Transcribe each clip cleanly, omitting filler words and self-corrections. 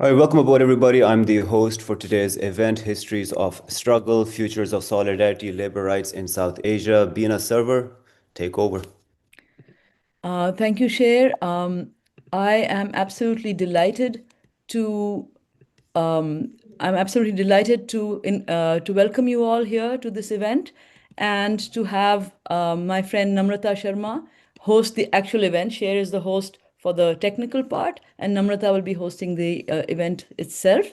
All right, welcome aboard, everybody. I'm the host for today's event, Histories of Struggle, Futures of Solidarity, Labor Rights in South Asia. Bina Server, take over. Thank you, Sher. I am absolutely delighted to I'm absolutely delighted to welcome you all here to this event and to have my friend Namrata Sharma host the actual event. Sher is the host for the technical part, and Namrata will be hosting the event itself.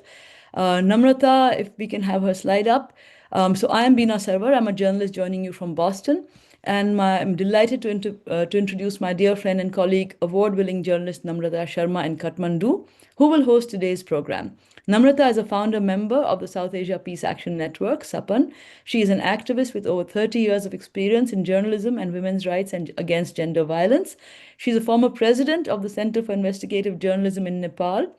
Namrata, if we can have her slide up. So I am Bina Sarwar. I'm a journalist joining you from Boston. And I'm delighted to introduce my dear friend and colleague, award-winning journalist Namrata Sharma in Kathmandu, who will host today's program. Namrata is a founder member of the Southasia Peace Action Network, Sapan. She is an activist with over 30 years of experience in journalism and women's rights and against gender violence. She's a former president of the Center for Investigative Journalism in Nepal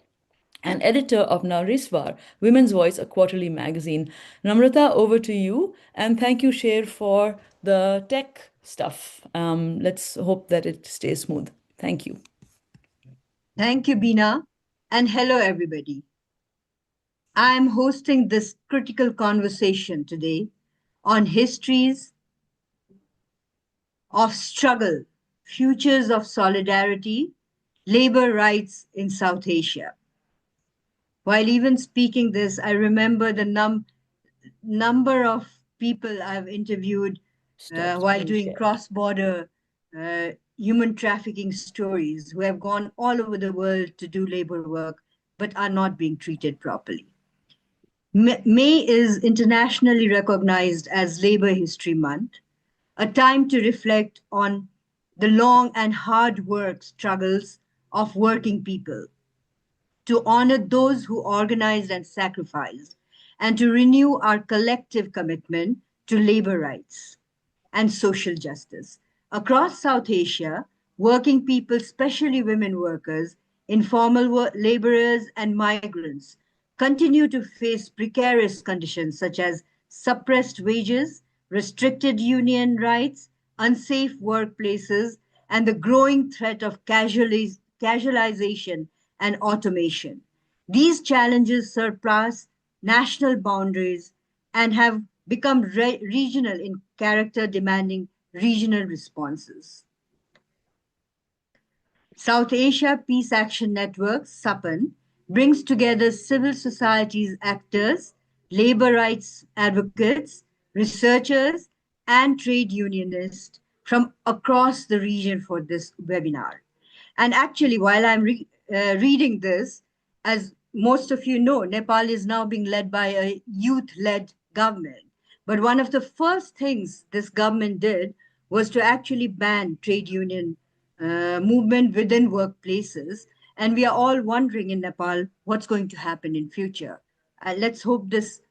and editor of Narisvar, Women's Voice, a quarterly magazine. Namrata, over to you. And thank you, Sher, for the tech stuff. Let's hope that it stays smooth. Thank you. Thank you, Bina. And hello, everybody. I'm hosting this critical conversation today on histories of struggle, futures of solidarity, labor rights in South Asia. While even speaking this, I remember the number of people I've interviewed while doing cross-border human trafficking stories who have gone all over the world to do labor work but are not being treated properly. May is internationally recognized as Labor History Month, a time to reflect on the long and hard work struggles of working people, to honor those who organized and sacrificed, and to renew our collective commitment to labor rights and social justice. Across South Asia, working people, especially women workers, informal laborers, and migrants, continue to face precarious conditions such as suppressed wages, restricted union rights, unsafe workplaces, and the growing threat of casualization and automation. These challenges surpass national boundaries and have become regional in character, demanding regional responses. South Asia Peace Action Network, Sapan, brings together civil society's actors, labor rights advocates, researchers, and trade unionists from across the region for this webinar. And actually, while I'm reading this, as most of you know, Nepal is now being led by a youth-led government. But one of the first things this government did was to actually ban trade union movement within workplaces. And we are all wondering in Nepal what's going to happen in future. Let's hope this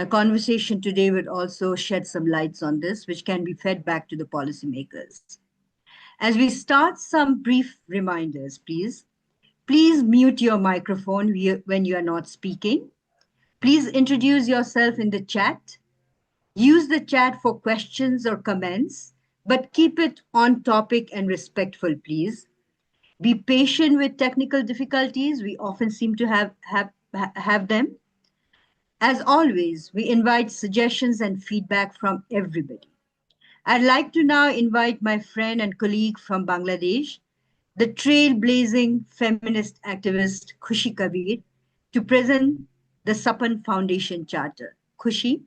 conversation today would also shed some lights on this, which can be fed back to the policymakers. As we start, some brief reminders, please. Please mute your microphone when you are not speaking. Please introduce yourself in the chat. Use the chat for questions or comments, but keep it on topic and respectful, please. Be patient with technical difficulties. We often seem to have them. As always, we invite suggestions and feedback from everybody. I'd like to now invite my friend and colleague from Bangladesh, the trailblazing feminist activist Khushi Kabir, to present the Sapan Foundation Charter. Khushi?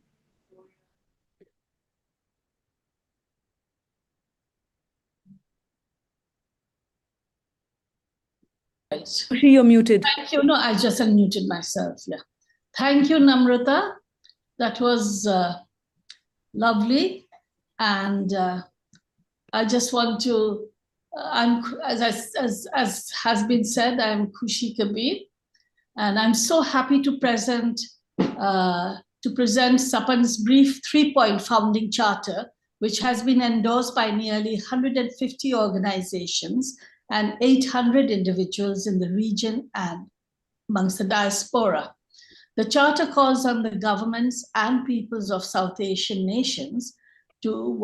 Khushi, you're muted. Thank you. No, I just unmuted myself. Yeah. Thank you, Namrata. That was lovely. And I just want to, as has been said, I'm Khushi Kabir, and I'm so happy to present Sapan's brief 3-point founding charter, which has been endorsed by nearly 150 organizations and 800 individuals in the region and amongst the diaspora. The charter calls on the governments and peoples of South Asian nations to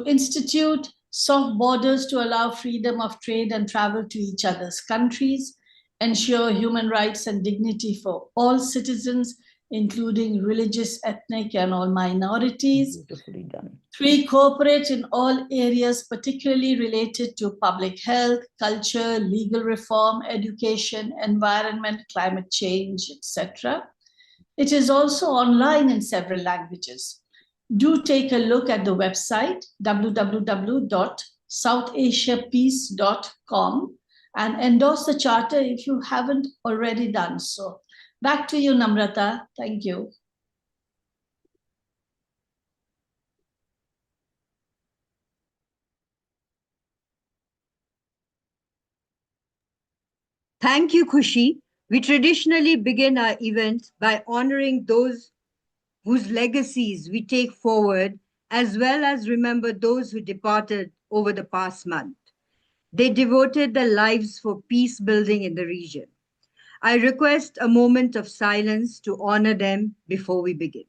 institute soft borders to allow freedom of trade and travel to each other's countries, ensure human rights and dignity for all citizens, including religious, ethnic, and all minorities. Beautifully done. 3, cooperate in all areas, particularly related to public health, culture, legal reform, education, environment, climate change, etc. It is also online in several languages. Do take a look at the website www.southasiapeace.com and endorse the charter if you haven't already done so. Back to you, Namrata. Thank you. Thank you, Khushi. We traditionally begin our events by honoring those whose legacies we take forward, as well as remember those who departed over the past month. They devoted their lives for peace building in the region. I request a moment of silence to honor them before we begin.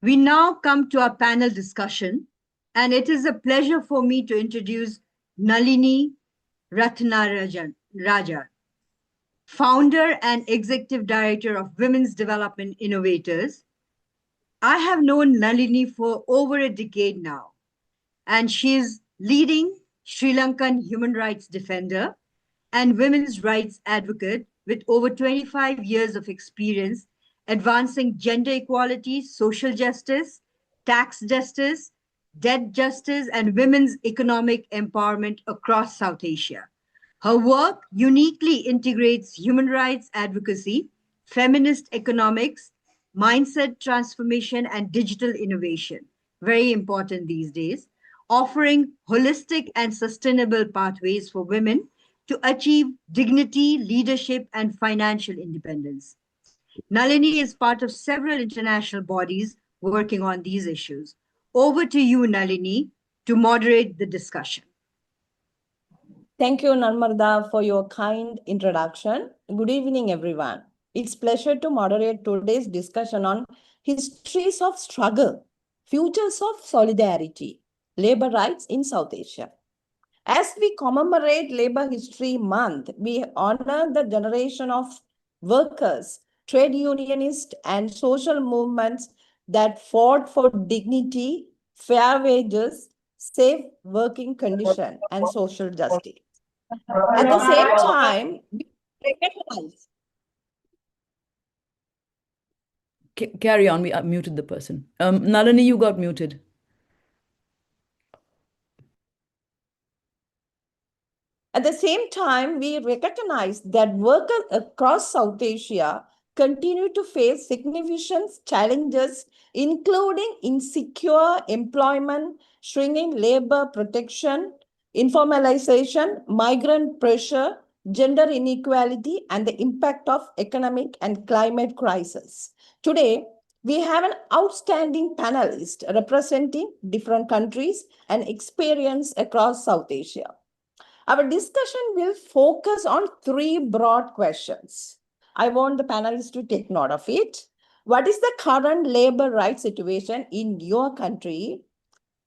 We now come to our panel discussion, and it is a pleasure for me to introduce Nalini Ratnarajan, founder and executive director of Women's Development Innovators. I have known Nalini for over a decade now, and she is leading Sri Lankan human rights defender and women's rights advocate with over 25 years of experience advancing gender equality, social justice, tax justice, debt justice, and women's economic empowerment across South Asia. Her work uniquely integrates human rights advocacy, feminist economics, mindset transformation, and digital innovation. Very important these days, offering holistic and sustainable pathways for women to achieve dignity, leadership, and financial independence. Nalini is part of several international bodies working on these issues. Over to you, Nalini, to moderate the discussion. Thank you, Narmada, for your kind introduction. Good evening, everyone. It's pleasure to moderate today's discussion on histories of struggle, futures of solidarity, labor rights in South Asia. As we commemorate Labor History Month, we honor the generation of workers, trade unionists, and social movements that fought for dignity, fair wages, safe working conditions, and social justice. At the same time, we recognize. Carry on. We muted the person. Nalini, you got muted. At the same time, we recognize that workers across South Asia continue to face significant challenges, including insecure employment, shrinking labor protection, informalization, migrant pressure, gender inequality, and the impact of economic and climate crisis. Today, we have an outstanding panelist representing different countries and experience across South Asia. Our discussion will focus on 3 broad questions. I want the panelists to take note of it. What is the current labor rights situation in your country?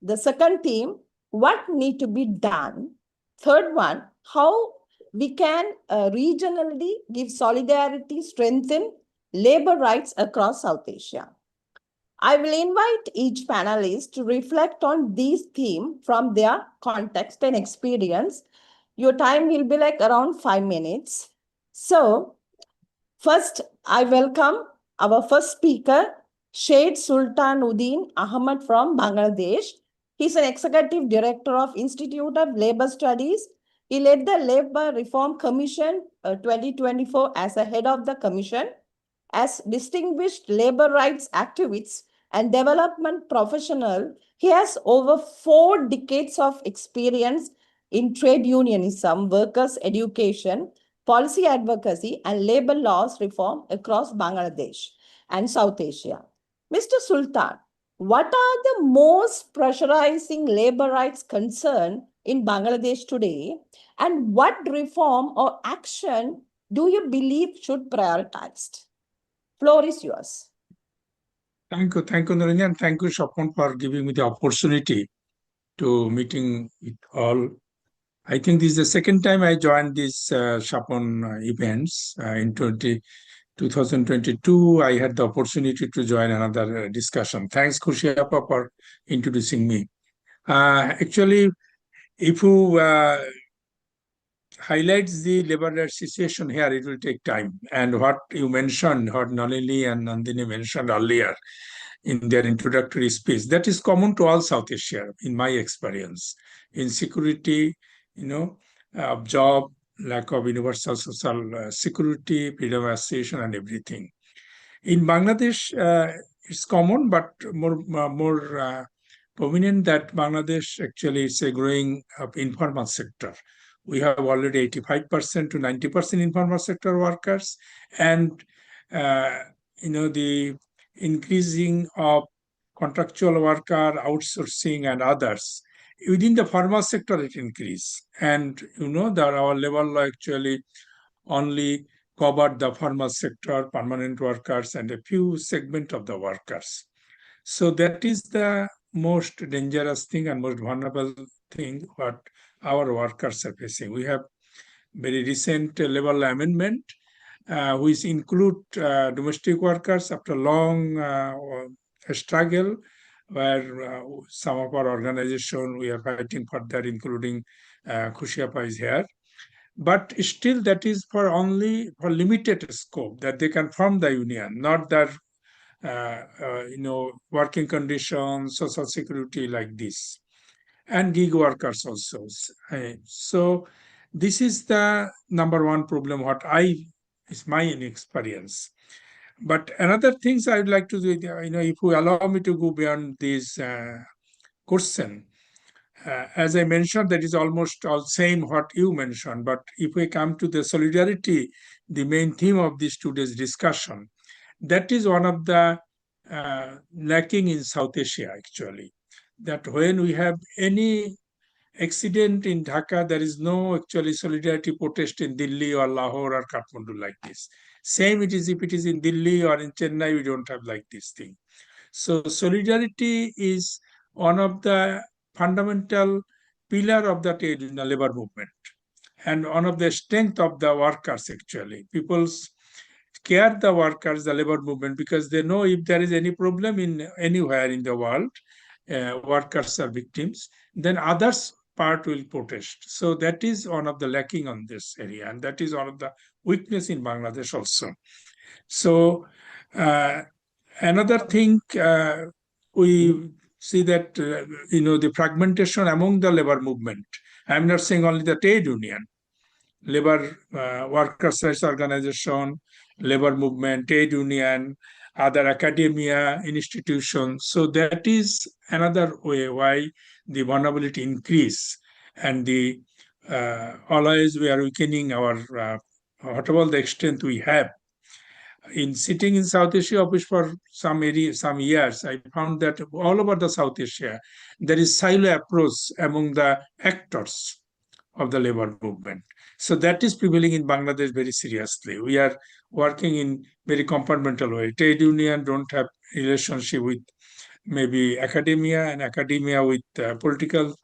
The second theme, what need to be done? Third one, how we can regionally give solidarity, strengthen labor rights across South Asia. I will invite each panelist to reflect on these themes from their context and experience. Your time will be like around 5 minutes. So first, I welcome our first speaker, Sheikh Sultanuddin Ahmad from Bangladesh. He's an executive director of Institute of Labor Studies. He led the Labor Reform Commission 2024 as a head of the commission. As distinguished labor rights activist and development professional, he has over 4 decades of experience in trade unionism, workers' education, policy advocacy, and labor laws reform across Bangladesh and South Asia. Mr. Sultan, what are the most pressurizing labor rights concern in Bangladesh today, and what reform or action do you believe should prioritized? Floor is yours. Thank you, Niranjan. Thank you, Sapan, for giving me the opportunity to meeting with all. I think this is the second time I joined these Sapan events. In 2022, I had the opportunity to join another discussion. Thanks, Khushiapa, for introducing me. Actually, if you highlights the labor rights situation here, it will take time. And what you mentioned, what Nalini and Nandini mentioned earlier in their introductory speech, that is common to all South Asia, in my experience. Insecurity, of job, lack of universal social security, freedom of association, and everything. In Bangladesh, it's common, but more prominent that Bangladesh actually is a growing informal sector. We have already 85% to 90% informal sector workers, and the increasing of contractual worker, outsourcing, and others. Within the formal sector, it increased, and that our level actually only covered the formal sector, permanent workers, and a few segment of the workers. So that is the most dangerous thing and most vulnerable thing what our workers are facing. We have very recent level amendment, which include domestic workers after long struggle, where some of our organization we are fighting for that, including Khushiapa is here. But still, that is for only for limited scope that they can form the union, not that working conditions, social security like this, and gig workers also. So this is the number one problem. What is my experience. But another things I would like to do, if you allow me to go beyond this question. As I mentioned, that is almost all same what you mentioned. But if we come to the solidarity, the main theme of this today's discussion, that is one of the lacking in South Asia, actually. That when we have any accident in Dhaka, there is no actually solidarity protest in Delhi or Lahore or Kathmandu like this. Same it is if it is in Delhi or in Chennai, we don't have like this thing. So solidarity is one of the fundamental pillar of the trade union labor movement, and one of the strength of the workers actually. People care the workers, the labor movement, because they know if there is any problem in anywhere in the world, workers are victims, then others part will protest. So that is one of the lacking on this area, and that is one of the weakness in Bangladesh also. So another thing we see that the fragmentation among the labor movement. I'm not saying only the trade union, labor workers' rights organization, labor movement, trade union, other academia, institutions. So that is another way why the vulnerability increase, and the always we are weakening our whatever the extent we have. In sitting in South Asia office for some years, I found that all over the South Asia, there is silo approach among the actors of the labor movement. So that is prevailing in Bangladesh very seriously. We are working in very compartmental way. Trade union don't have relationship with maybe academia, and academia with political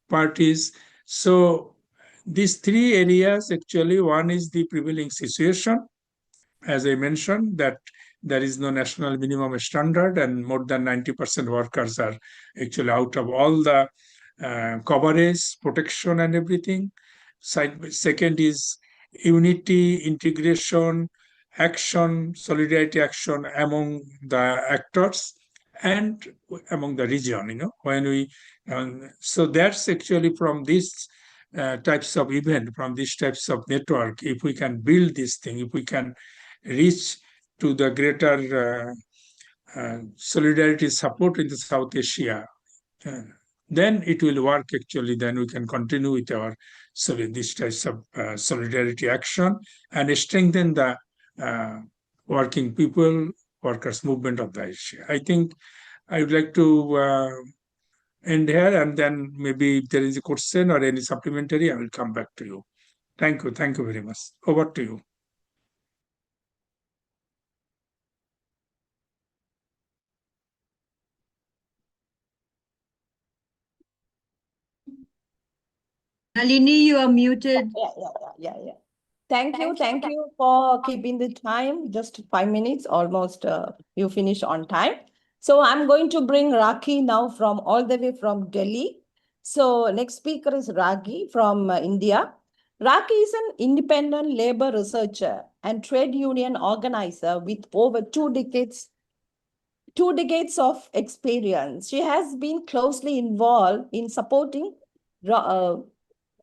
parties. So these three areas actually, one is the prevailing situation. As I mentioned, that there is no national minimum standard, and more than 90% workers are actually out of all the coverage, protection, and everything. Second is unity, integration, action, solidarity action among the actors and among the region. When we so that's actually from these types of event, from these types of network. If we can build this thing, if we can reach to the greater solidarity support in the South Asia, then it will work actually. Then we can continue with our this types of solidarity action and strengthen the working people, workers movement of the Asia. I think I would like to end here, and then maybe if there is a question or any supplementary, I will come back to you. Thank you. Thank you very much. Over to you. Nalini, you are muted. Yeah. Thank you for keeping the time. Just 5 minutes, almost you finish on time. So I'm going to bring Raki now from all the way from Delhi. So next speaker is Raki from India. Raki is an independent labor researcher and trade union organizer with over 2 decades of experience. She has been closely involved in supporting uh,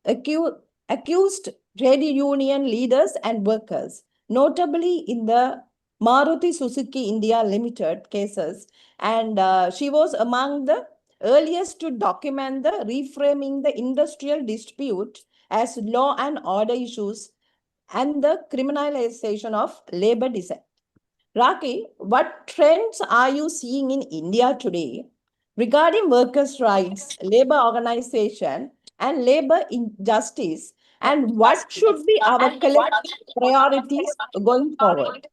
accused trade union leaders and workers, notably in the Maruti Suzuki India Limited cases. And she was among the earliest to document the reframing the industrial dispute as law and order issues and the criminalization of labor dissent. Raki, what trends are you seeing in India today regarding workers' rights, labor organization, and labor injustice? And what should be our collective priorities going forward?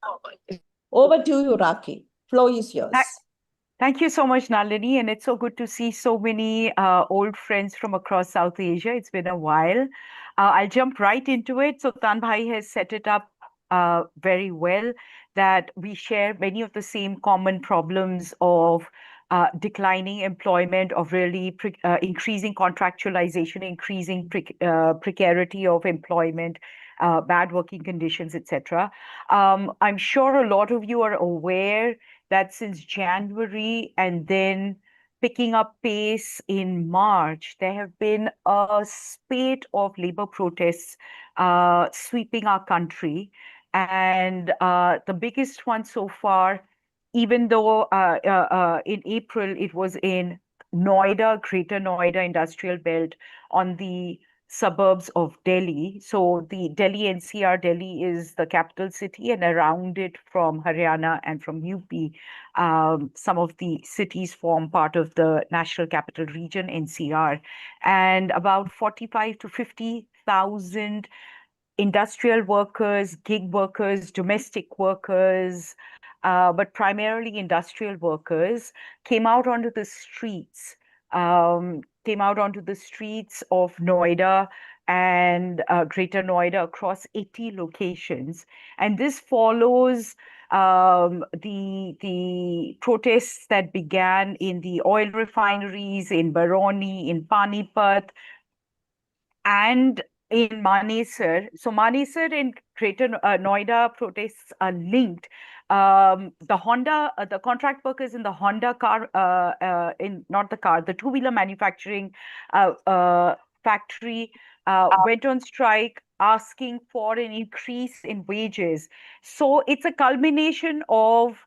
Over to you, Raki. Floor is yours. Thank you so much, Nalini. And it's so good to see so many old friends from across South Asia. It's been a while. I'll jump right into it. So Tanbhai has set it up very well, that we share many of the same common problems of declining employment, of really increasing contractualization, increasing precarity of employment, bad working conditions, etc. I'm sure a lot of you are aware that since January and then picking up pace in March, there have been a spate of labor protests sweeping our country. And the biggest one so far, even though in April it was in Noida, Greater Noida Industrial Belt on the suburbs of Delhi. So the Delhi NCR, Delhi is the capital city, and around it from Haryana and from UP, some of the cities form part of the National Capital Region, NCR, and about 45 to 50,000 industrial workers, gig workers, domestic workers, but primarily industrial workers, came out onto the streets, of Noida and Greater Noida across 80 locations. And this follows the protests that began in the oil refineries in Barauni, in Panipat, and in Manesar. So Manesar and Greater Noida protests are linked. The contract workers in the Honda car, not the car, the two-wheeler manufacturing factory went on strike, asking for an increase in wages. So it's a culmination of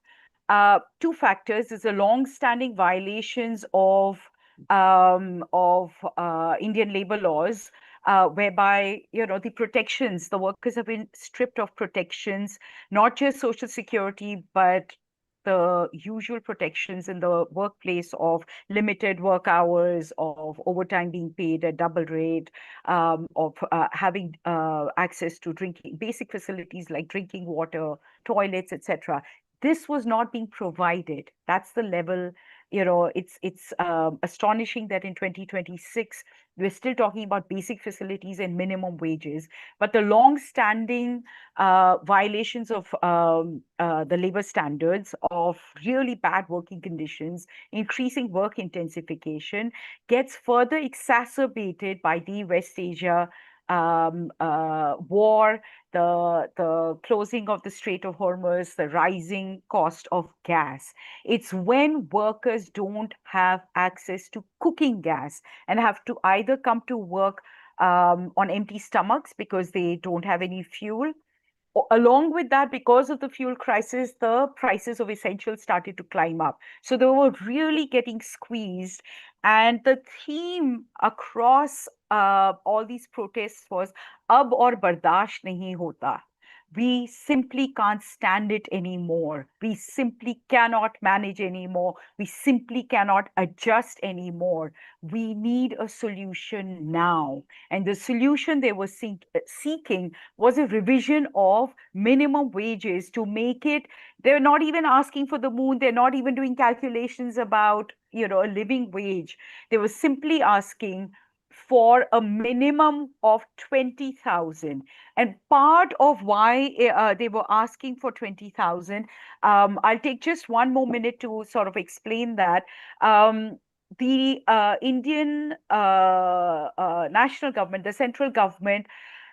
two factors. There's a long-standing violations of Indian labor laws, whereby the protections, the workers have been stripped of protections, not just social security, but the usual protections in the workplace of limited work hours, of overtime being paid at double rate, of having access to drinking basic facilities like drinking water, toilets, etc. This was not being provided. That's the level. It's astonishing that in 2026 we're still talking about basic facilities and minimum wages, but the long-standing violations of the labor standards, of really bad working conditions, increasing work intensification, gets further exacerbated by the West Asia war, the closing of the Strait of Hormuz, the rising cost of gas. It's when workers don't have access to cooking gas and have to either come to work on empty stomachs because they don't have any fuel. Along with that, because of the fuel crisis, the prices of essentials started to climb up. So they were really getting squeezed. And the theme across all these protests was ab aur bardasht nahi hota. We simply can't stand it anymore. We simply cannot manage anymore. We simply cannot adjust anymore. We need a solution now. And the solution they were seeking was a revision of minimum wages to make it, they're not even asking for the moon. They're not even doing calculations about, a living wage. They were simply asking for a minimum of 20,000. And part of why they were asking for 20,000, I'll take just one more minute to sort of explain that. The Indian national government, the central government,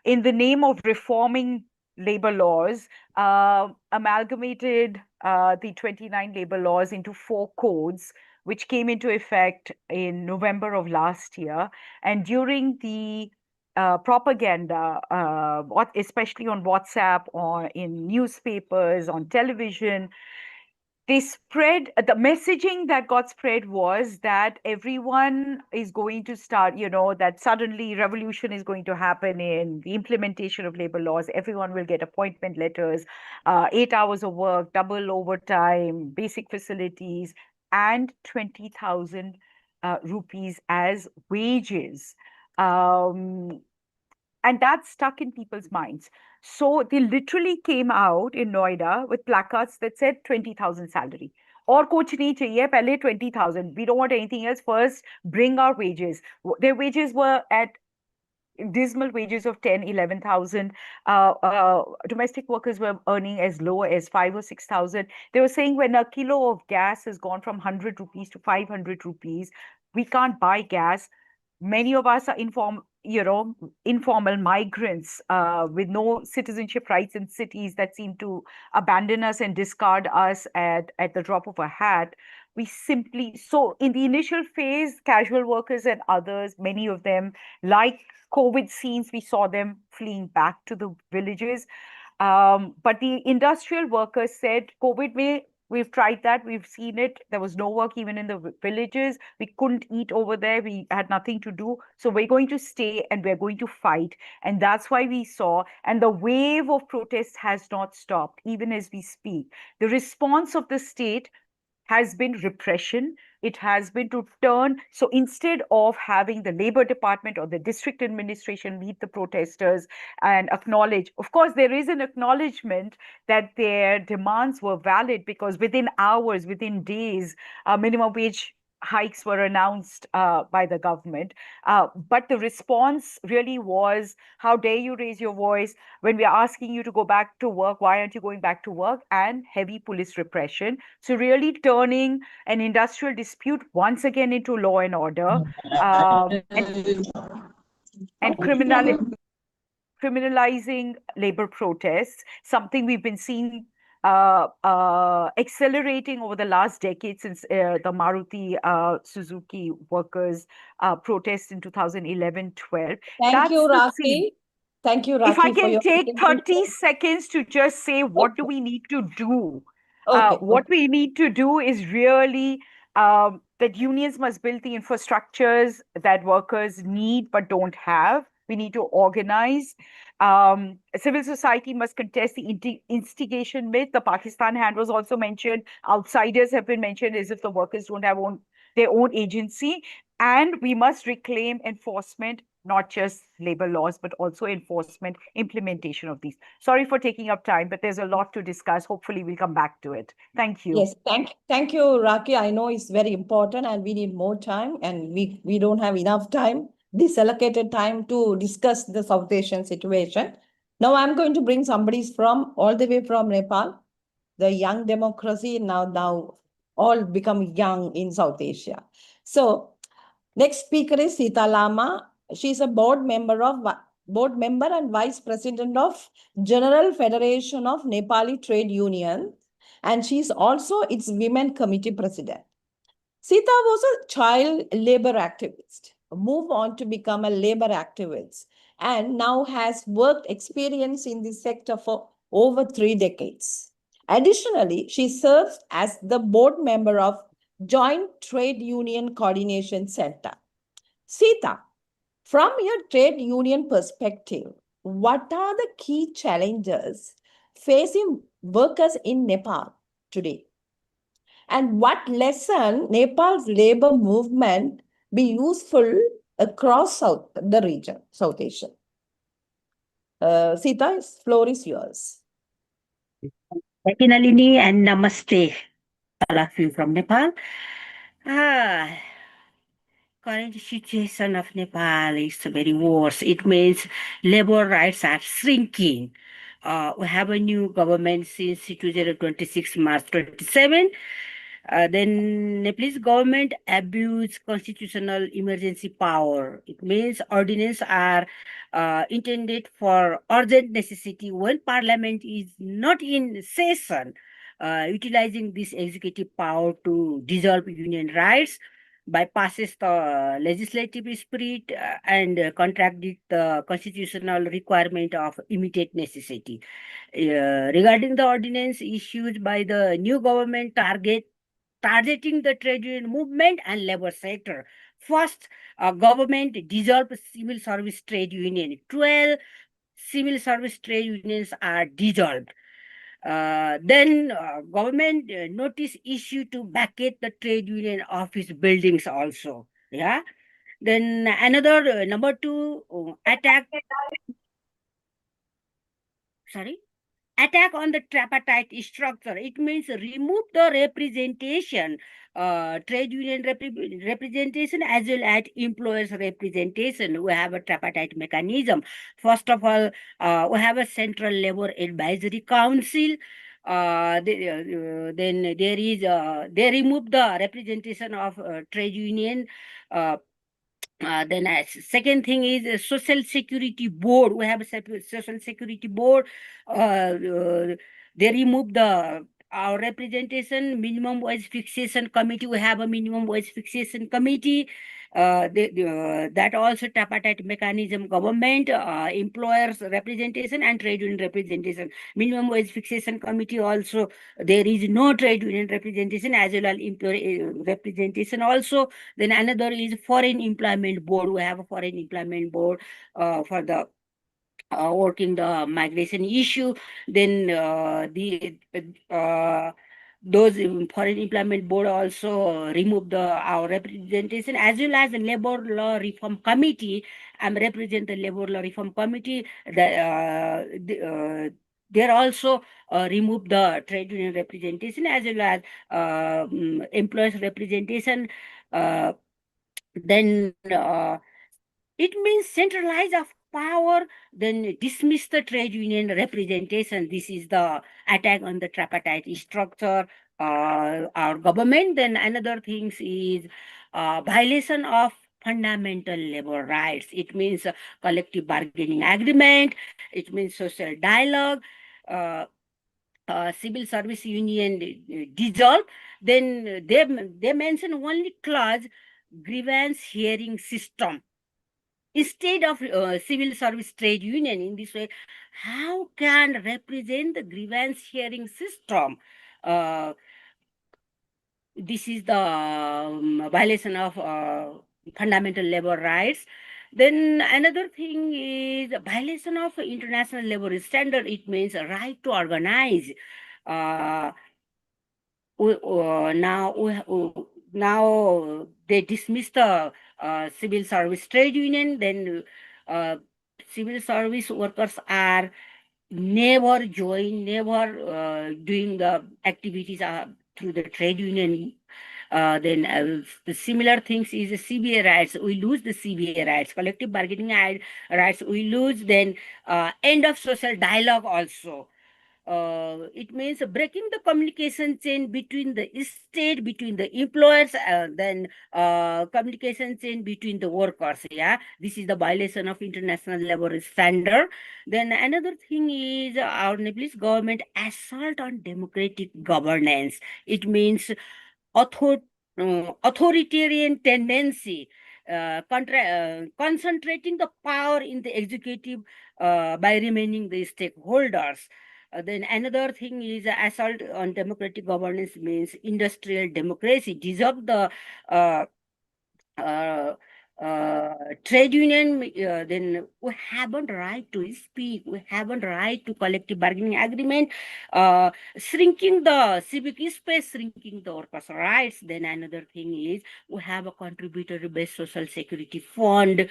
in the name of reforming labor laws, amalgamated the 29 labor laws into 4 codes, which came into effect in November of last year. And during the propaganda, especially on WhatsApp or in newspapers, on television, they spread the messaging that got spread was that everyone is going to start, that suddenly revolution is going to happen in the implementation of labor laws. Everyone will get appointment letters, 8 hours of work, double overtime, basic facilities, and 20,000 rupees as wages. Um, and that stuck in people's minds. So they literally came out in Noida with placards that said 20,000 salary. Or kuch nahi chahiye, pehle 20,000. We don't want anything else. First, bring our wages. Their wages were at dismal wages of 10, 11,000. Domestic workers were earning as low as 5 or 6,000. They were saying when a kilo of gas has gone from 100 rupees to 500 rupees, we can't buy gas. Many of us are informal migrants with no citizenship rights in cities that seem to abandon us and discard us at the drop of a hat. We simply, so in the initial phase, casual workers and others, many of them, like COVID scenes, we saw them fleeing back to the villages. But the industrial workers said, COVID may, we've tried that, we've seen it. There was no work even in the villages. We couldn't eat over there. We had nothing to do. So we're going to stay and we're going to fight. And that's why we saw, and the wave of protests has not stopped, even as we speak. The response of the state has been repression. It has been to turn. So instead of having the labor department or the district administration meet the protesters and acknowledge, of course, there is an acknowledgement that their demands were valid because within hours, within days, minimum wage hikes were announced by the government. But the response really was, how dare you raise your voice when we are asking you to go back to work? Why aren't you going back to work? And heavy police repression. So really turning an industrial dispute once again into law and order, and criminalizing labor protests, something we've been seeing accelerating over the last decade since the Maruti Suzuki workers protests in 2011-12. Thank you, That's the scene. Raki. Thank you, If I Raki, for can your take 30 seconds to just say, what do we need to do? What we need to do is really that unions must build the infrastructures that workers need but don't have. We need to organize. Civil society must contest the instigation myth. The Pakistan hand was also mentioned. Outsiders have been mentioned as if the workers don't have their own agency. And we must reclaim enforcement, not just labor laws, but also enforcement, implementation of these. Sorry for taking up time, but there's a lot to discuss. Hopefully we'll come back to it. Thank you. Yes, thank you, Raki. I know it's very important and we need more time and we don't have enough time, this allocated time to discuss the South Asian situation. Now I'm going to bring somebody from all the way from Nepal, the young democracy now all become young in South Asia. So next speaker is Sita Lama. She's a board member and vice president of General Federation of Nepali Trade Union, and she's also its women committee president. Sita was a child labor activist, moved on to become a labor activist, and now has worked experience in this sector for over 3 decades. Additionally, she serves as the board member of Joint Trade Union Coordination Center. Sita, from your trade union perspective, what are the key challenges facing workers in Nepal today? And what lesson Nepal's labor movement be useful across the region, South Asia? Sita, floor is yours. Thank you, Nalini, and namaste, all of you from Nepal. Ah, current situation of Nepal is very worse. It means labor rights are shrinking. We have a new government since 2026 March 27. Then Nepalese government abuse constitutional emergency power. It means ordinances are intended for urgent necessity when parliament is not in session, utilizing this executive power to dissolve union rights, bypasses the legislative spirit, and contradict the constitutional requirement of immediate necessity. Regarding the ordinance issued by the new government targeting the trade union movement and labor sector. First, government dissolved civil service trade union. 12 civil service trade unions are dissolved. Then government notice issue to vacate the trade union office buildings also. Yeah. Then another number two attack. Sorry. Attack on the tripartite structure. It means remove the representation, trade union representation as well as employers representation. We have a tripartite mechanism. First of all, we have a central labor advisory council. Then there is they remove the representation of trade union. Then second thing is social security board. We have a social security board. They remove the our representation minimum wage fixation committee. We have a minimum wage fixation committee. That also tripartite mechanism, government, employers representation and trade union representation. Minimum wage fixation committee also, there is no trade union representation as well as employer representation also. Then another is foreign employment board. We have a foreign employment board for the working the migration issue. Then those foreign employment board also remove our representation as well as the labor law reform committee. I'm represent the labor law reform committee. They also remove the trade union representation as well as employers representation. Then it means centralize of power, then dismiss the trade union representation. This is the attack on the tripartite structure, our government. Then another things is violation of fundamental labor rights. It means collective bargaining agreement. It means social dialogue. Civil service union dissolve. Then they mention only clause grievance hearing system instead of civil service trade union. In this way, how can represent the grievance hearing system? This is the violation of fundamental labor rights. Then another thing is violation of international labor standard. It means a right to organize. Uh, now they dismiss the civil service trade union. Then civil service workers are never doing the activities through the trade union. Then the similar things is the CBA rights. We lose the CBA rights, collective bargaining rights. We lose. Then end of social dialogue also. It means breaking the communication chain between the state, between the employers, then communication chain between the workers. Yeah, this is the violation of international labor standard. Then another thing is our Nepalese government assault on democratic governance. It means authoritarian tendency, concentrating the power in the executive by remaining the stakeholders. Then another thing is assault on democratic governance means industrial democracy, dissolve the uh, trade union, then we haven't right to speak, we haven't right to collective bargaining agreement, shrinking the civic space, shrinking the workers' rights. Then another thing is we have a contributory-based social security fund,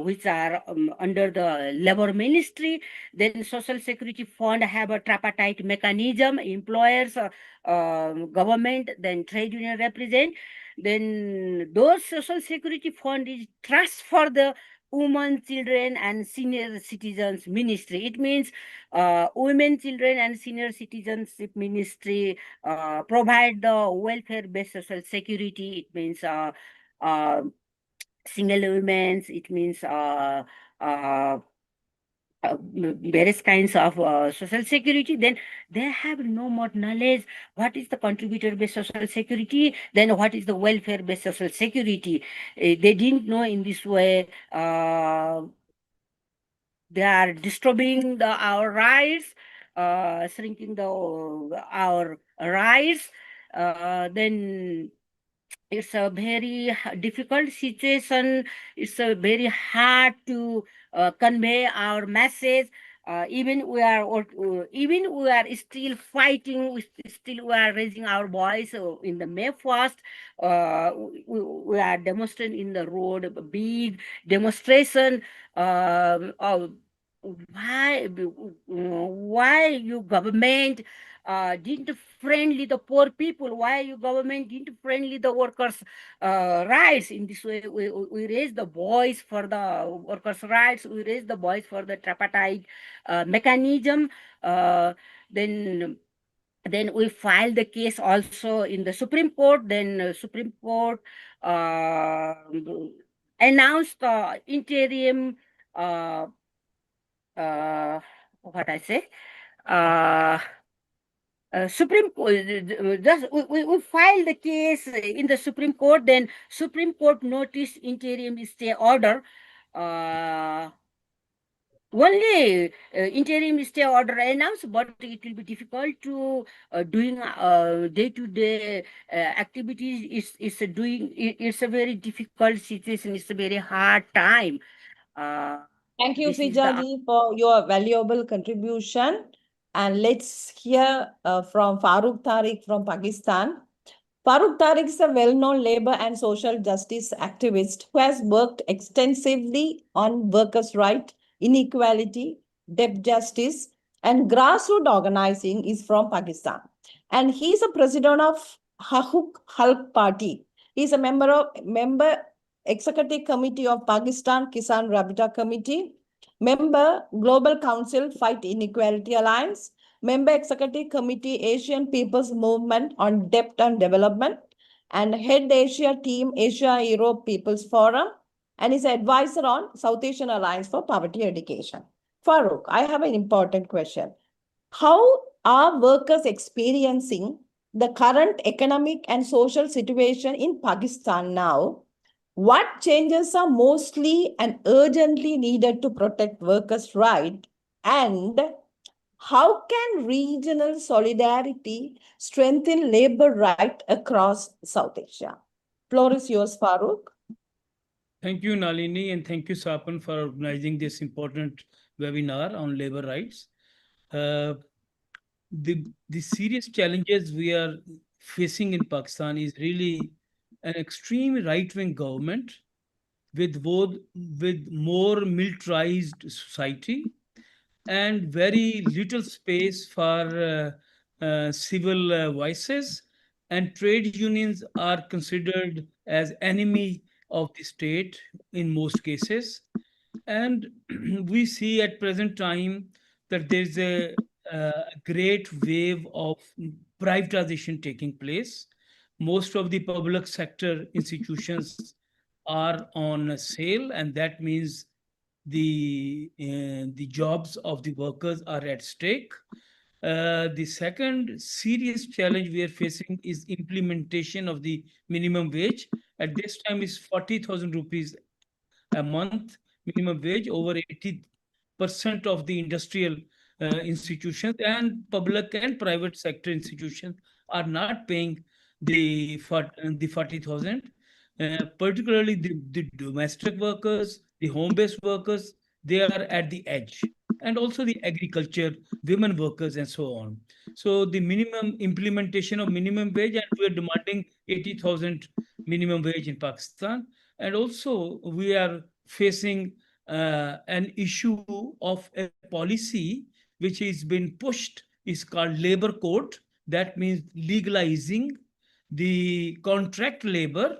which are under the labor ministry. Then social security fund have a tripartite mechanism, employers, government, then trade union represent. Then those social security fund is trust for the women, children, and senior citizens ministry. It means women, children, and senior citizenship ministry provide the welfare-based social security. It means uh, single women. It means uh, various kinds of social security. Then they have no more knowledge what is the contributor based social security, then what is the welfare based social security. They didn't know. In this way they are disturbing our rights, shrinking our rights. Then it's a very difficult situation. It's a very hard to convey our message. Even we are still fighting. We are raising our voice. In the May 1st, we are demonstrating in the road, a big demonstration. Of why you government didn't friendly the poor people, why you government didn't friendly the workers rights. In this way we raise the voice for the workers rights, we raise the voice for the tripartite mechanism. uh, then then we filed the case also in the Supreme Court. Then Supreme Court uh, announced the interim uh, what I say, uh, Supreme Court, just we filed the case in the Supreme Court. Then Supreme Court noticed interim stay order. Uh, Only interim stay order announced, but it will be difficult to doing day-to-day activities. It's a very difficult situation. It's a very hard time. Thank you, This is the Fijaji, for your valuable contribution. And let's hear from Farooq Tariq from Pakistan. Farooq Tariq is a well-known labor and social justice activist who has worked extensively on workers' rights, inequality, debt justice, and grassroots organizing. Is from Pakistan. And he is a president of Haqq Halq Party. He is a member Executive Committee of Pakistan Kisan Rabita Committee, member Global Council Fight Inequality Alliance, member Executive Committee Asian People's Movement on Debt and Development, and head Asia Team Asia Europe People's Forum, and is advisor on South Asian Alliance for Poverty Education. Farooq, I have an important question. How are workers experiencing the current economic and social situation in Pakistan now? What changes are mostly and urgently needed to protect workers' rights? And how can regional solidarity strengthen labor rights across South Asia? Floor is yours, Farooq. Thank you, Nalini, and thank you, Sapan, for organizing this important webinar on labor rights. Uh, the serious challenges we are facing in Pakistan is really an extreme right-wing government with more militarized society and very little space for civil voices, and trade unions are considered as enemy of the state in most cases. And we see at present time that there's a great wave of privatization taking place. Most of the public sector institutions are on sale, and that means the jobs of the workers are at stake. The second serious challenge we are facing is implementation of the minimum wage. At this time, is 40,000 rupees a month minimum wage. Over 80% of the industrial institutions and public and private sector institutions are not paying the 40,000. particularly the domestic workers, the home-based workers, they are at the edge, and also the agriculture, women workers, and so on. So the minimum implementation of minimum wage, and we are demanding 80,000 minimum wage in Pakistan. And also we are facing an issue of a policy which has been pushed, is called labor code. That means legalizing the contract labor,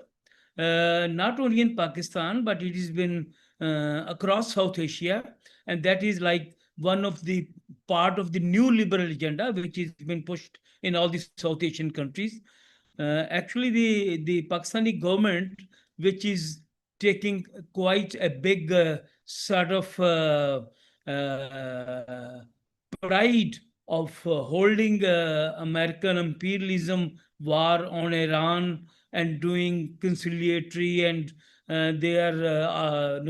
not only in Pakistan, but it has been across South Asia. And that is like one of the part of the new liberal agenda, which has been pushed in all the South Asian countries. Actually, the Pakistani government, which is taking quite a big sort of pride of holding American imperialism war on Iran and doing conciliatory, and they are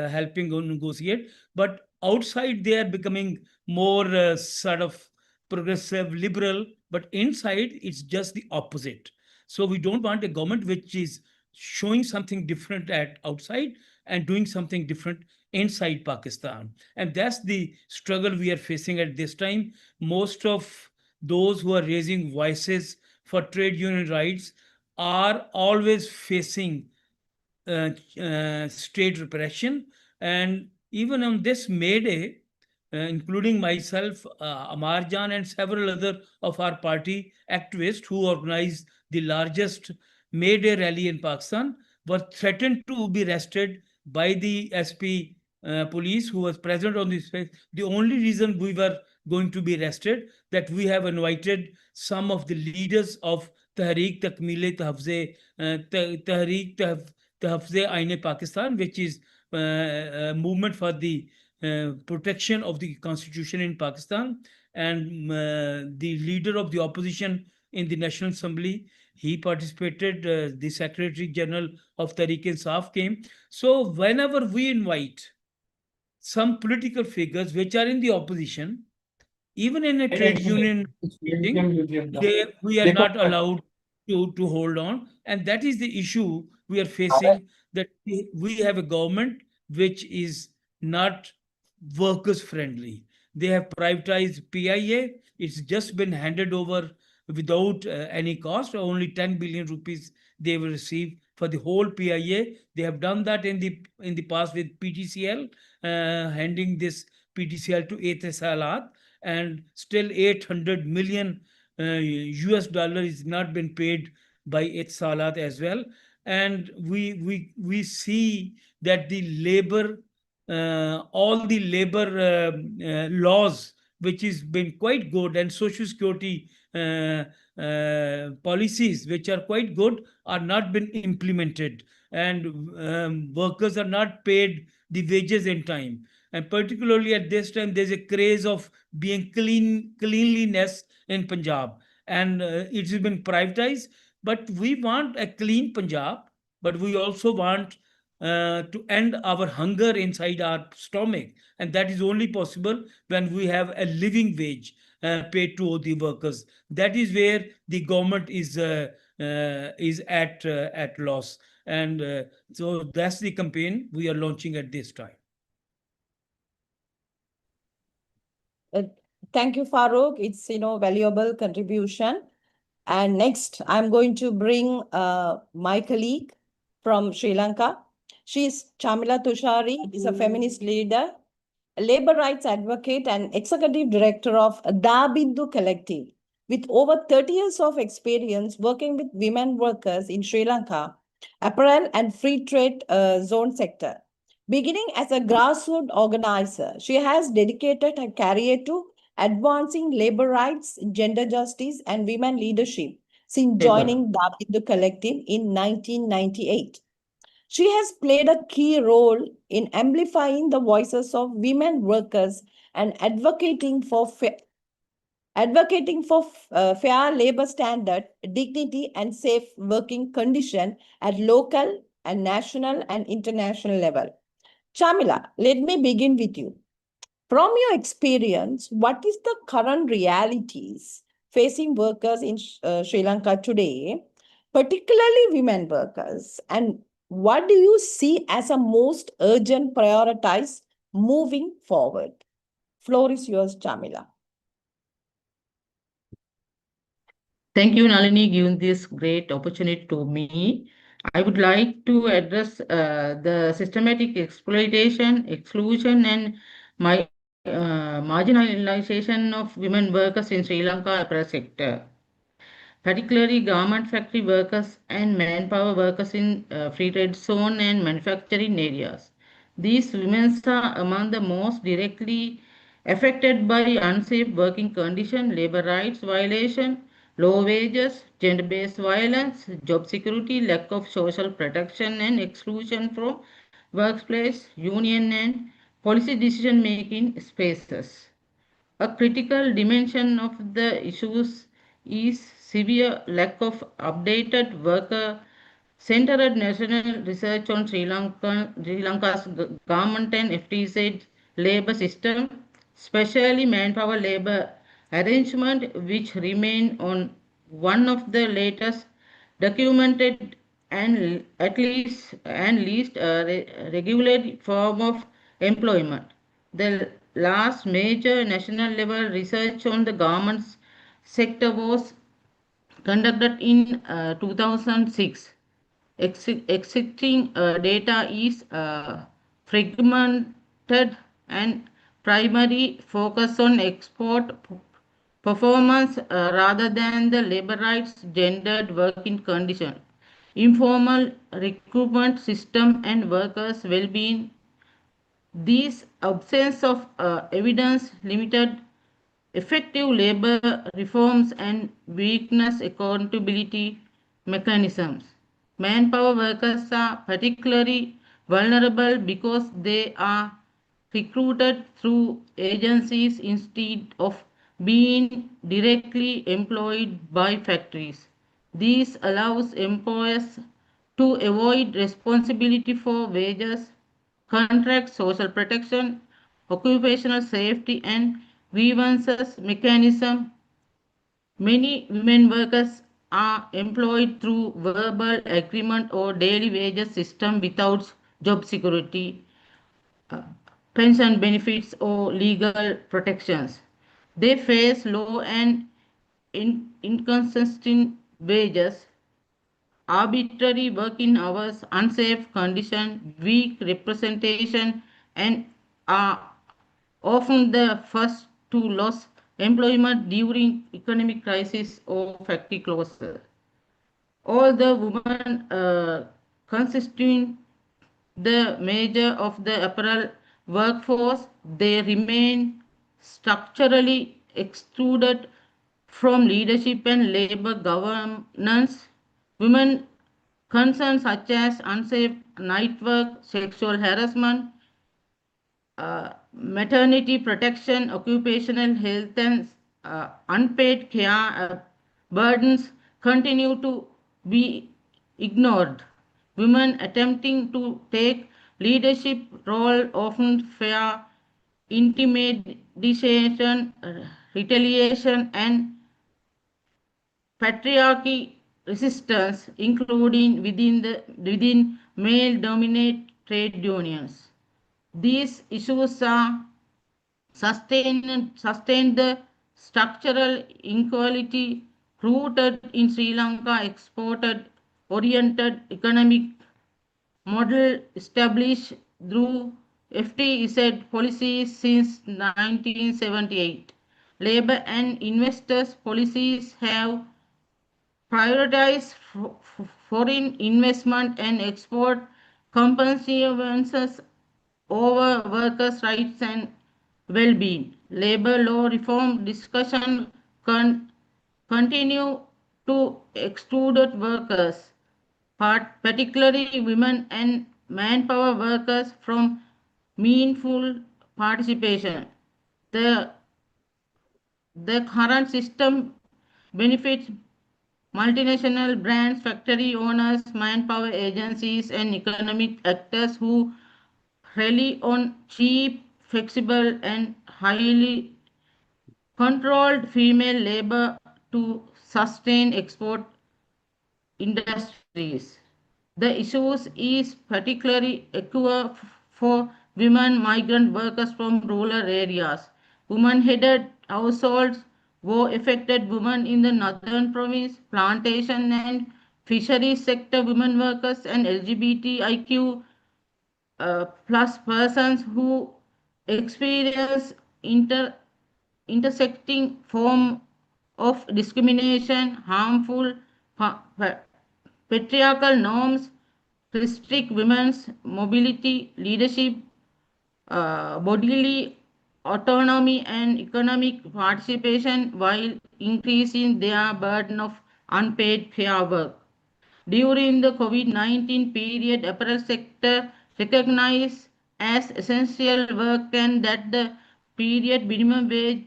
helping to negotiate. But outside they are becoming more sort of progressive, liberal, but inside it's just the opposite. So we don't want a government which is showing something different at outside and doing something different inside Pakistan. And that's the struggle we are facing at this time. Most of those who are raising voices for trade union rights are always facing state repression. And even on this May Day, including myself, Amar Jan, and several other of our party activists who organized the largest May Day rally in Pakistan, were threatened to be arrested by the SP police who was present on this place. The only reason we were going to be arrested, that we have invited some of the leaders of Tahreek Takmile Tahafze, Tahreek Tahafze Aine Pakistan, which is a movement for the protection of the constitution in Pakistan. And the leader of the opposition in the National Assembly, he participated. The Secretary General of Tariq Insaf came. So whenever we invite some political figures which are in the opposition, even in a trade union meeting, we are not allowed to hold on. And that is the issue we are facing, that we have a government which is not workers friendly. They have privatized PIA. It's just been handed over without any cost. Only 10 billion rupees they will receive for the whole PIA. They have done that in the past with PTCL, handing this PTCL to Etisalat, and still 800 million US dollar is not been paid by Etisalat as well. And we see that the labor, all the labor laws, which has been quite good, and social security policies, which are quite good, are not been implemented. And workers are not paid the wages in time. And particularly at this time, there's a craze of being cleanliness in Punjab, and it has been privatized. But we want a clean Punjab, but we also want to end our hunger inside our stomach. And that is only possible when we have a living wage paid to the workers. That is where the government is at loss. And so that's the campaign we are launching at this time. Uh, Thank you, Farooq. It's, valuable contribution. And next, I'm going to bring my colleague from Sri Lanka. She's Chamila Tushari, is a feminist leader, a labor rights advocate, and executive director of Da Bindu Collective. With over 30 years of experience working with women workers in Sri Lanka, apparel and free trade zone sector. Beginning as a grassroots organizer, she has dedicated her career to advancing labor rights, gender justice, and women leadership since joining Da Bindu Collective in 1998. She has played a key role in amplifying the voices of women workers and advocating for fair labor standard, dignity, and safe working condition at local and national and international level. Chamila, let me begin with you. From your experience, what is the current realities facing workers in Sri Lanka today? particularly women workers? And what do you see as a most urgent prioritize moving forward? Floor is yours, Jamila. Thank you, Nalini, giving this great opportunity to me. I would like to address the systematic exploitation, exclusion, and marginalization of women workers in Sri Lanka apparel sector, particularly garment factory workers and manpower workers in free trade zone and manufacturing areas. These women are among the most directly affected by unsafe working conditions, labor rights violation, low wages, gender-based violence, job security, lack of social protection and exclusion from workplace, union and policy decision-making spaces. A critical dimension of the issues is severe lack of updated worker centered national research on Sri Lanka's government and FTZ labor system, especially manpower labor arrangement, which remain on one of the latest documented and at least and least regular form of employment. The last major national level research on the garments sector was conducted in 2006. Existing data is fragmented and primary focus on export performance rather than the labor rights, gendered working condition, informal recruitment system and workers' well-being. This absence of evidence limited effective labor reforms and weakness accountability mechanisms. Manpower workers are particularly vulnerable because they are recruited through agencies instead of being directly employed by factories. This allows employers to avoid responsibility for wages, contract, social protection, occupational safety, and grievances mechanism. Many women workers are employed through verbal agreement or daily wages system without job security, uh, pension benefits, or legal protections. They face low and inconsistent wages, arbitrary working hours, unsafe conditions, weak representation, and are often the first to lose employment during economic crisis or factory closure. All the women constituting the major of the apparel workforce, they remain structurally excluded from leadership and labor governance. Women concerns such as unsafe night work, sexual harassment, maternity protection, occupational health, and unpaid care burdens continue to be ignored. Women attempting to take leadership role often fear intimidation, retaliation, and patriarchy resistance, including within male-dominated trade unions. These issues are sustain the structural inequality rooted in Sri Lanka exported oriented economic model established through FTZ policies since 1978. Labor and investors policies have prioritized foreign investment and export compensations over workers' rights and well-being. Labor law reform discussion continue to exclude workers, particularly women and manpower workers, from meaningful participation. The, the current system benefits multinational brands, factory owners, manpower agencies, and economic actors who rely on cheap, flexible, and highly controlled female labor to sustain export industries. The issues is particularly acute for women migrant workers from rural areas. Women-headed households were affected women in the northern province, plantation and fisheries sector women workers and LGBTIQ plus persons who experience intersecting form of discrimination, harmful patriarchal norms, restrict women's mobility, leadership, bodily autonomy and economic participation while increasing their burden of unpaid care work. During the COVID-19 period, apparel sector recognized as essential work and that the period minimum wage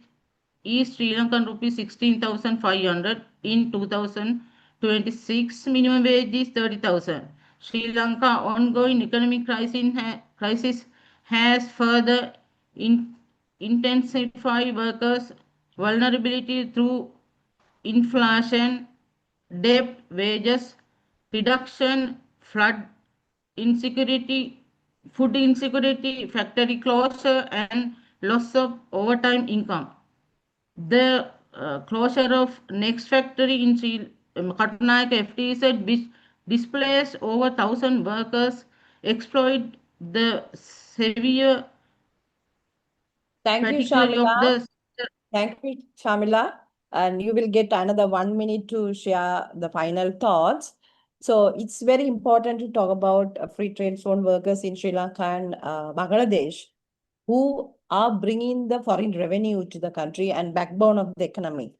is Sri Lankan rupees 16,500. In 2026, minimum wage is 30,000. Sri Lanka ongoing economic crisis has further intensified workers' vulnerability through inflation, debt, wages, reduction, flood insecurity, food insecurity, factory closure, and loss of overtime income. The closure of next factory in Katnayaka FTZ, which displaced over 1,000 workers, exploit the severe Thank you, particularly of Shamila. the Thank you, Shamila. And you will get another 1 minute to share the final thoughts. So it's very important to talk about free trade zone workers in Sri Lanka and Bangladesh, who are bringing the foreign revenue to the country and backbone of the economy.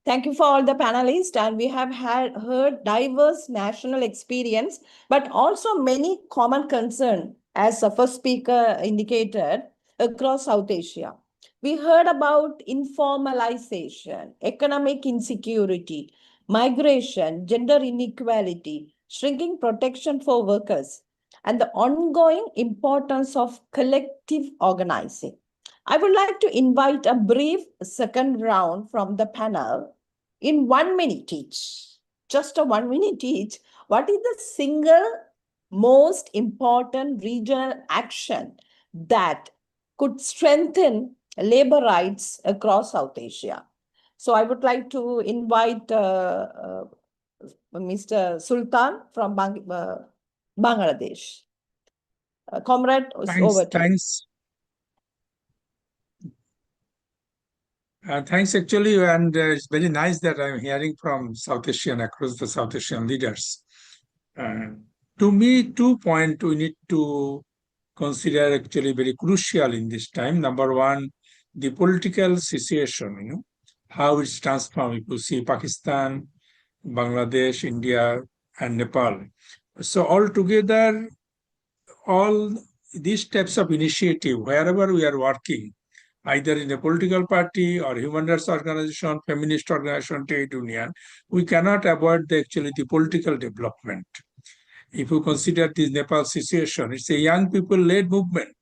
Thank you for all the panelists, and we have heard diverse national experience, but also many common concern, as the first speaker indicated, across South Asia. We heard about informalization, economic insecurity, migration, gender inequality, shrinking protection for workers, and the ongoing importance of collective organizing. I would like to invite a brief second round from the panel in 1 minute each. Just a 1 minute each. What is the single most important regional action that could strengthen labor rights across South Asia? So I would like to invite Mr. Sultan from Bangladesh. Comrade, over to you. Thanks, actually, and it's very nice that I'm hearing from South Asian, across the South Asian leaders. To me, 2 points we need to consider actually very crucial in this time. Number one, the political situation, how it's transformed. You see Pakistan, Bangladesh, India, and Nepal. So altogether, all these types of initiative, wherever we are working, either in a political party or human rights organization, feminist organization, trade union, we cannot avoid actually the political development. If you consider this Nepal situation, it's a young people-led movement.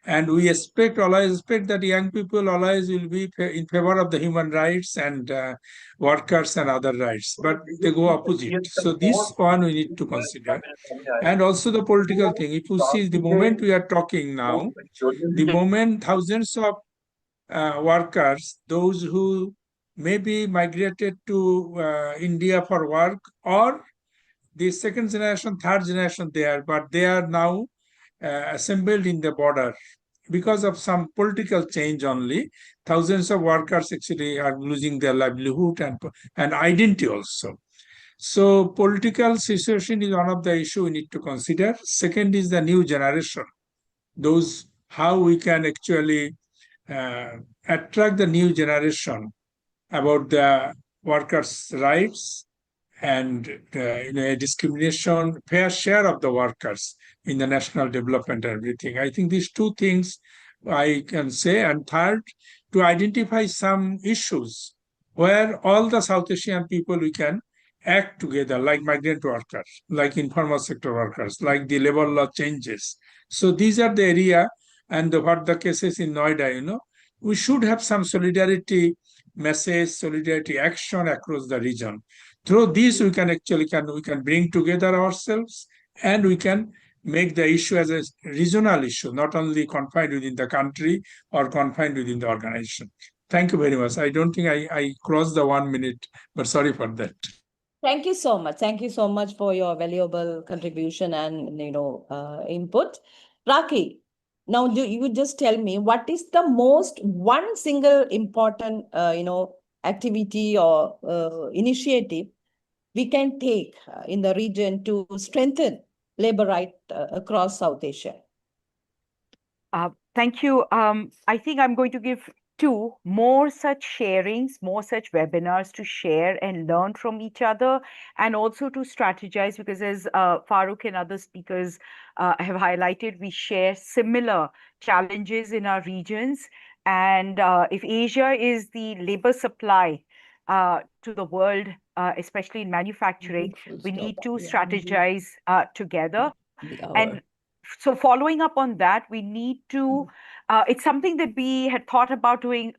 And we always expect that young people always will be in favor of the human rights and workers and other rights, but they go opposite. So this one we need to consider. And also the political thing. If you see the moment we are talking now, the moment thousands of workers, those who maybe migrated to India for work, or the second generation, third generation there, but they are now assembled in the border because of some political change only. Thousands of workers actually are losing their livelihood and identity also. So political situation is one of the issue we need to consider. Second is the new generation. Those, how we can actually attract the new generation about the workers' rights and discrimination, fair share of the workers in the national development and everything. I think these two things I can say. And third, to identify some issues where all the South Asian people we can act together, like migrant workers, like informal sector workers, like the labor law changes. So these are the area, and what the cases in Noida, we should have some solidarity message, solidarity action across the region. through this we can actually we can bring together ourselves, and we can make the issue as a regional issue, not only confined within the country or confined within the organization. Thank you very much. I don't think I crossed the 1 minute, but sorry for that. Thank you so much. Thank you so much for your valuable contribution and input. Raki, now you just tell me what is the most one single important activity or initiative we can take in the region to strengthen labor right across South Asia? Thank you. I think I'm going to give two more such sharings, more such webinars to share and learn from each other, and also to strategize, because as Farooq and other speakers have highlighted, we share similar challenges in our regions. And if Asia is the labor supply to the world, especially in manufacturing, we need to strategize together. And so following up on that, we need to, it's something that we had thought about doing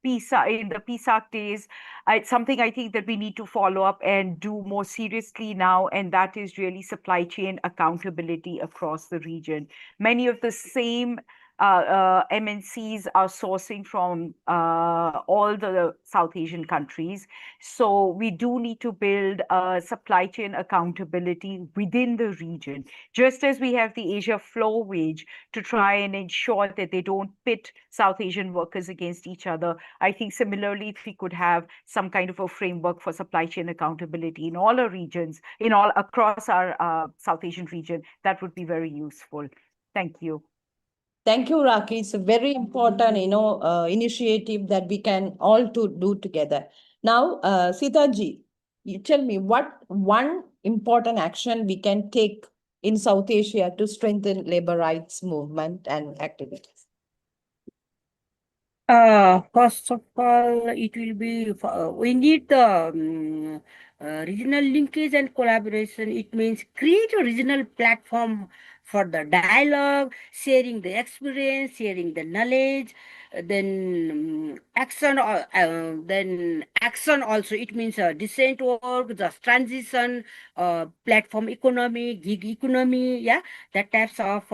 PISA in the PISA days. It's something I think that we need to follow up and do more seriously now, and that is really supply chain accountability across the region. Many of the same MNCs are sourcing from all the South Asian countries. So we do need to build supply chain accountability within the region, just as we have the Asia Flow Wage to try and ensure that they don't pit South Asian workers against each other. I think similarly, if we could have some kind of a framework for supply chain accountability in all our regions, in all across our South Asian region, that would be very useful. Thank you. Thank you, Raki. It's a very important, initiative that we can all to do together. Now, Sitaji, you tell me what one important action we can take in South Asia to strengthen labor rights movement and activities. First of all, it will be we need the regional linkage and collaboration. It means create a regional platform for the dialogue, sharing the experience, sharing the knowledge. Then action also. It means decent work, just transition, platform economy, gig economy. Yeah, that types of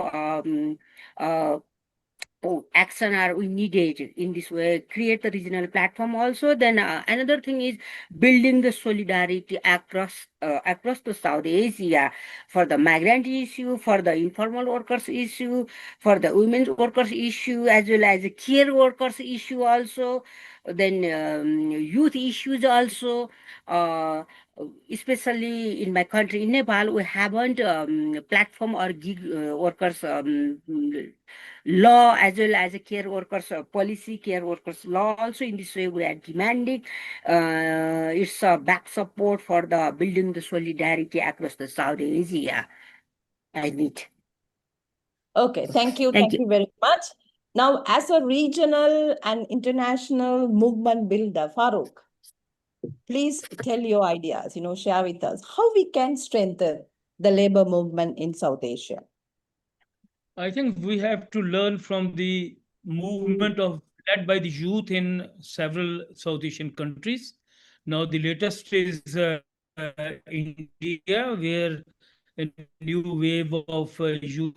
action are we needed in this way. Create the regional platform also. Then another thing is building the solidarity across the South Asia for the migrant issue, for the informal workers issue, for the women's workers issue, as well as the care workers issue also. Then youth issues also. Especially in my country, in Nepal, we haven't platform or gig workers law, as well as a care workers policy, care workers law also. In this way, we are demanding it's a back support for the building the solidarity across the South Asia. I need. Okay, thank you. Thank you very much. Now, as a regional and international movement builder, Farooq, please tell your ideas, share with us how we can strengthen the labor movement in South Asia. I think we have to learn from the movement led by the youth in several South Asian countries. Now, the latest is India, where a new wave of youth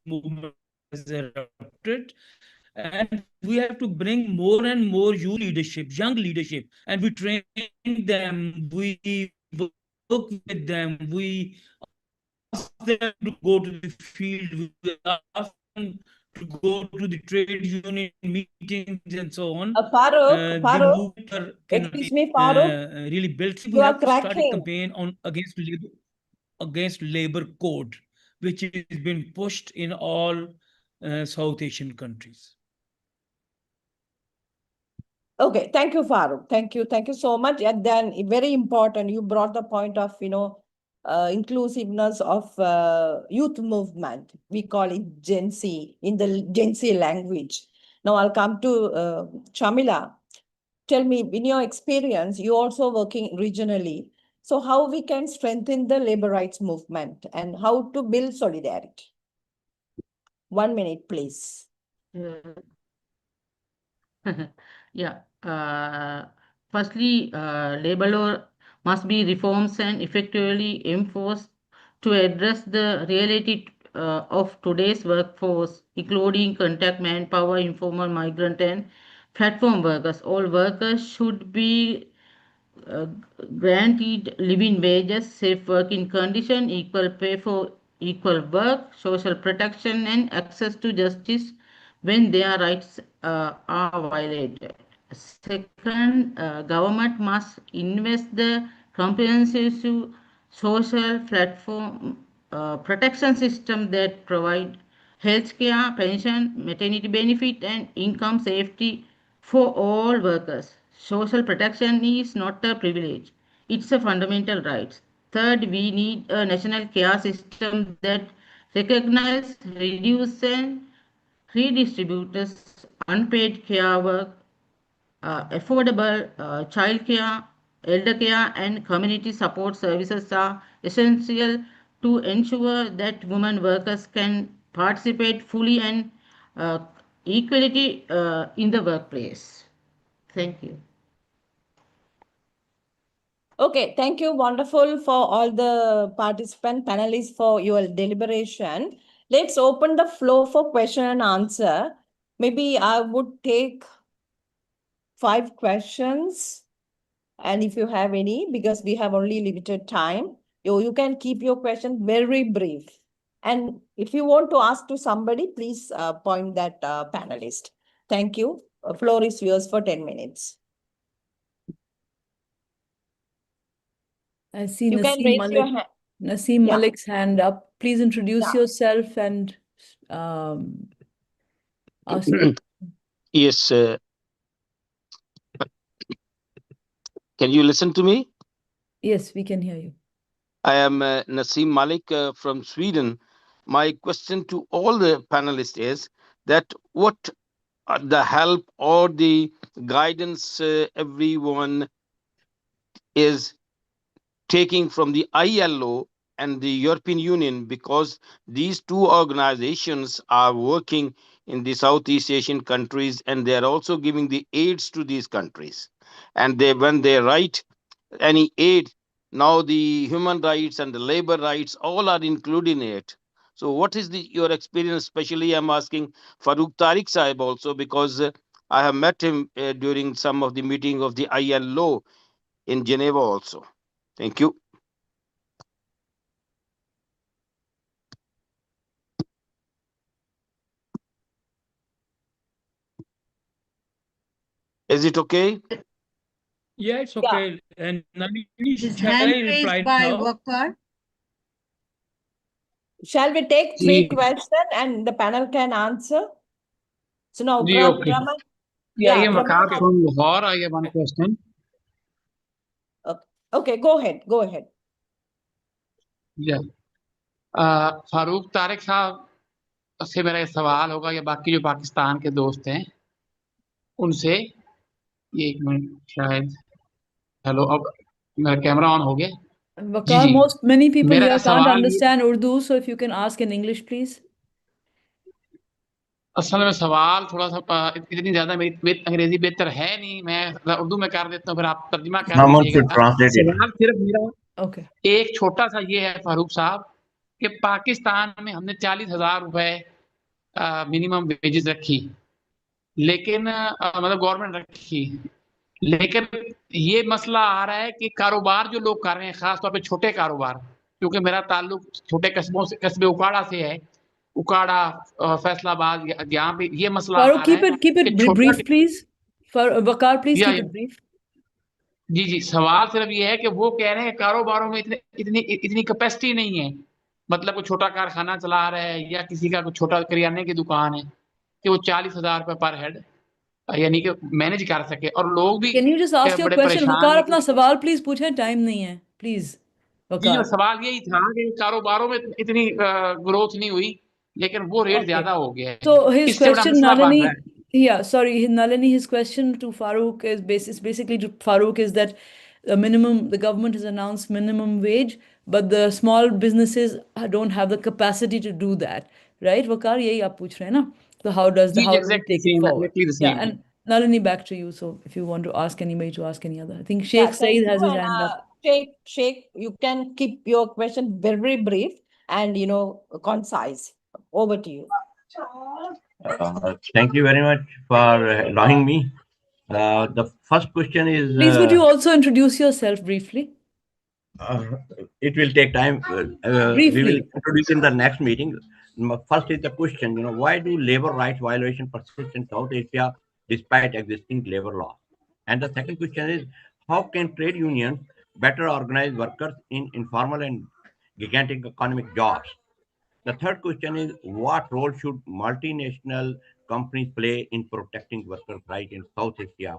movement has erupted. And we have to bring more and more youth leadership, young leadership, and we train them, we work with them, we ask them to go to the field, we ask them to go to the trade union meetings and so on. The movement excuse me, Farooq, really built. you We are have to start a cracking. campaign against labor code, which is being pushed in all South Asian countries. Okay, thank you, Farooq. Thank you. Thank you so much. And then very important, you brought the point of, inclusiveness of youth movement. We call it Gen Z in the Gen Z language. Now I'll come to Chamila. Tell me, in your experience, you're also working regionally. So how we can strengthen the labor rights movement and how to build solidarity? 1 minute, please. Yeah. Firstly, labor must be reformed and effectively enforced to address the reality of today's workforce, including contact manpower, informal migrant, and platform workers. All workers should be uh, granted living wages, safe working condition, equal pay for equal work, social protection, and access to justice when their rights are violated. Second, government must invest the comprehensive social platform protection system that provide healthcare, pension, maternity benefit, and income safety for all workers. Social protection is not a privilege, it's a fundamental right. Third, we need a national care system that recognizes, reduces, and redistributes unpaid care work, affordable childcare, elder care, and community support services are essential to ensure that women workers can participate fully and uh, equality in the workplace. Thank you. Okay, thank you. Wonderful for all the participant panelists for your deliberation. Let's open the floor for question and answer. Maybe I would take 5 questions. And if you have any, because we have only limited time, you can keep your question very brief. And if you want to ask to somebody, please point that panelist. Thank you. Floor is yours for 10 minutes. I see You can Naseem raise your Malik. hand. Naseem Yeah. Malik's hand up. Please introduce Yeah. yourself and ask your Yes. Can you listen to me? Yes, we can hear you. I am Naseem Malik from Sweden. My question to all the panelists is that what are the help or the guidance everyone is taking from the ILO and the European Union, because these two organizations are working in the Southeast Asian countries and they are also giving the aids to these countries. And they, when they write any aid, now the human rights and the labor rights all are included in it. So what is your experience? Especially I'm asking Farooq Tariq Saib also, because I have met him during some of the meeting of the ILO in Geneva also. Thank you. Is it okay? Yeah, it's okay. And Nalini, His shall I hand reply raised by now? Waqar. Shall we take 3 questions and the panel can answer? So now, Okay. Brahma. Yeah, I Yeah, am Brahma. Waqar from Lahore. I have one question. Okay, go ahead. Go ahead. Yeah. Farooq Tariq साहब से मेरा ये सवाल होगा या बाकी जो पाकिस्तान के दोस्त हैं उनसे, ये 1 मिनट शायद। हेलो, अब मेरा कैमरा ऑन हो गया? जी Waqar, जी many people मेरा here can't सवाल ये, understand Urdu, so if you can ask in English, please. असल में सवाल थोड़ा सा इतनी ज्यादा मेरी अंग्रेजी बेहतर है नहीं, मैं उर्दू में कर देता हूँ, फिर आप तर्जुमा कर Someone should दीजिएगा। translate it. सवाल सिर्फ मेरा Okay. एक छोटा सा ये है फारूक साहब कि पाकिस्तान में हमने 40,000 रुपए मिनिमम वेजेस रखी, लेकिन मतलब गवर्नमेंट रखी, लेकिन ये मसला आ रहा है कि कारोबार जो लोग कर रहे हैं, खासतौर पे छोटे कारोबार, क्योंकि मेरा ताल्लुक छोटे कस्बों से, कस्बे उकाड़ा से है, उकाड़ा फैसलाबाद, यहाँ पे ये मसला आ Farooq, रहा है keep कि it छोटा brief, please. Waqar, please या keep it brief. जी जी सवाल सिर्फ ये है कि वो कह रहे हैं कारोबारों में इतनी कैपेसिटी नहीं है, मतलब कोई छोटा कारखाना चला रहा है या किसी का कोई छोटा करियाने की दुकान है कि वो 40,000 रुपए पर हेड यानी कि मैनेज कर सके, और लोग भी Can you just ask your बड़े question? परेशान Waqar, हैं अपना सवाल please पूछे, time नहीं है. Please, ji Waqar. सवाल यही था कि कारोबारों में इतनी ग्रोथ नहीं हुई, लेकिन वो रेट Okay. ज्यादा हो गया है, So his इससे बड़ा question, मसला बन रहा Nalini, है। yeah, sorry, Nalini, his question to Farooq is basically to Farooq is that the government has announced minimum wage, but the small businesses don't have the capacity to do that, right? Waqar, yahi aap पूछ रहे हैं ना? So how do जी we exactly take it same, forward? Exactly the Yeah, same. and Nalini, back to you. So if you want to ask anybody to ask any other, I think Yeah, Sheikh thank Saeed you. has his And hand up. Sheikh, you can keep your question very brief and concise. Over to you. Thank you very much for allowing me. The first question is Please, would you also introduce yourself briefly? uh, it will take time. We will Briefly. introduce in the next meeting. First is the question, why do labor rights violation persist in South Asia despite existing labor laws? And the second question is, how can trade unions better organize workers in informal and gigantic economic jobs? The third question is, what role should multinational companies play in protecting workers' rights in South Asia?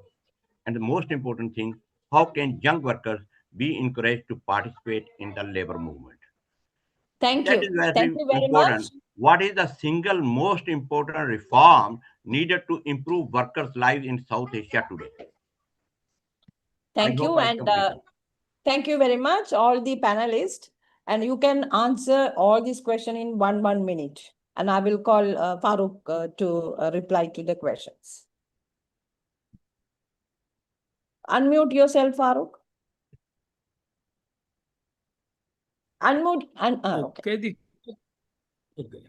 And the most important thing, how can young workers be encouraged to participate in the labor movement? Thank That is you. Thank very you very much. important. What is the single most important reform needed to improve workers' lives in South Asia today? I Thank hope you. I And completed. thank you very much, all the panelists. And you can answer all these questions in one minute. And I will call Farooq to reply to the questions. Unmute yourself, Farooq. Unmute. Okay. Okay.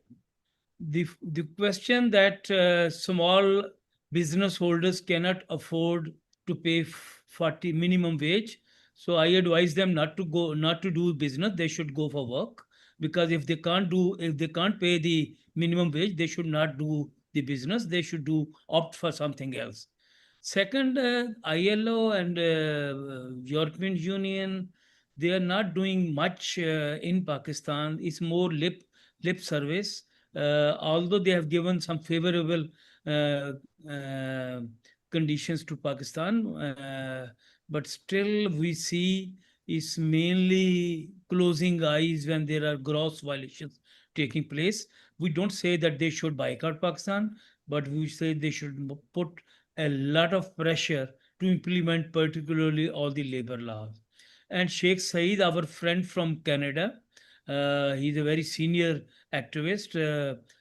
The question that small business holders cannot afford to pay 40 minimum wage. So I advise them not to do business. They should go for work, because if they can't pay the minimum wage, they should not do the business. They should opt for something else. Second, ILO and European Union, they are not doing much in Pakistan. It's more lip service, although they have given some favorable uh, uh, conditions to Pakistan, but still we see is mainly closing eyes when there are gross violations taking place. We don't say that they should boycott Pakistan, but we say they should put a lot of pressure to implement particularly all the labor laws. And Sheikh Saeed, our friend from Canada, he's a very senior activist,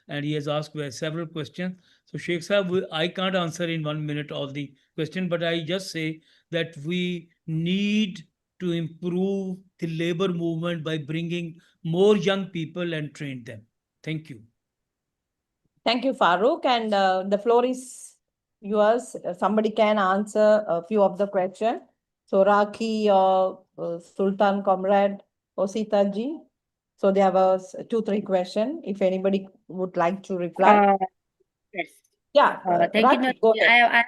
and he has asked several questions. So Sheikh Saab, I can't answer in 1 minute all the question, but I just say that we need to improve the labor movement by bringing more young people and train them. Thank you. Thank you, Farooq. And the floor is yours. Somebody can answer a few of the questions. So Rakhi or Sultan Comrade or Sita ji. So there was 2-3 questions. If anybody would like to reply. Yes. Yeah, Thank you, Rakhi, go ahead.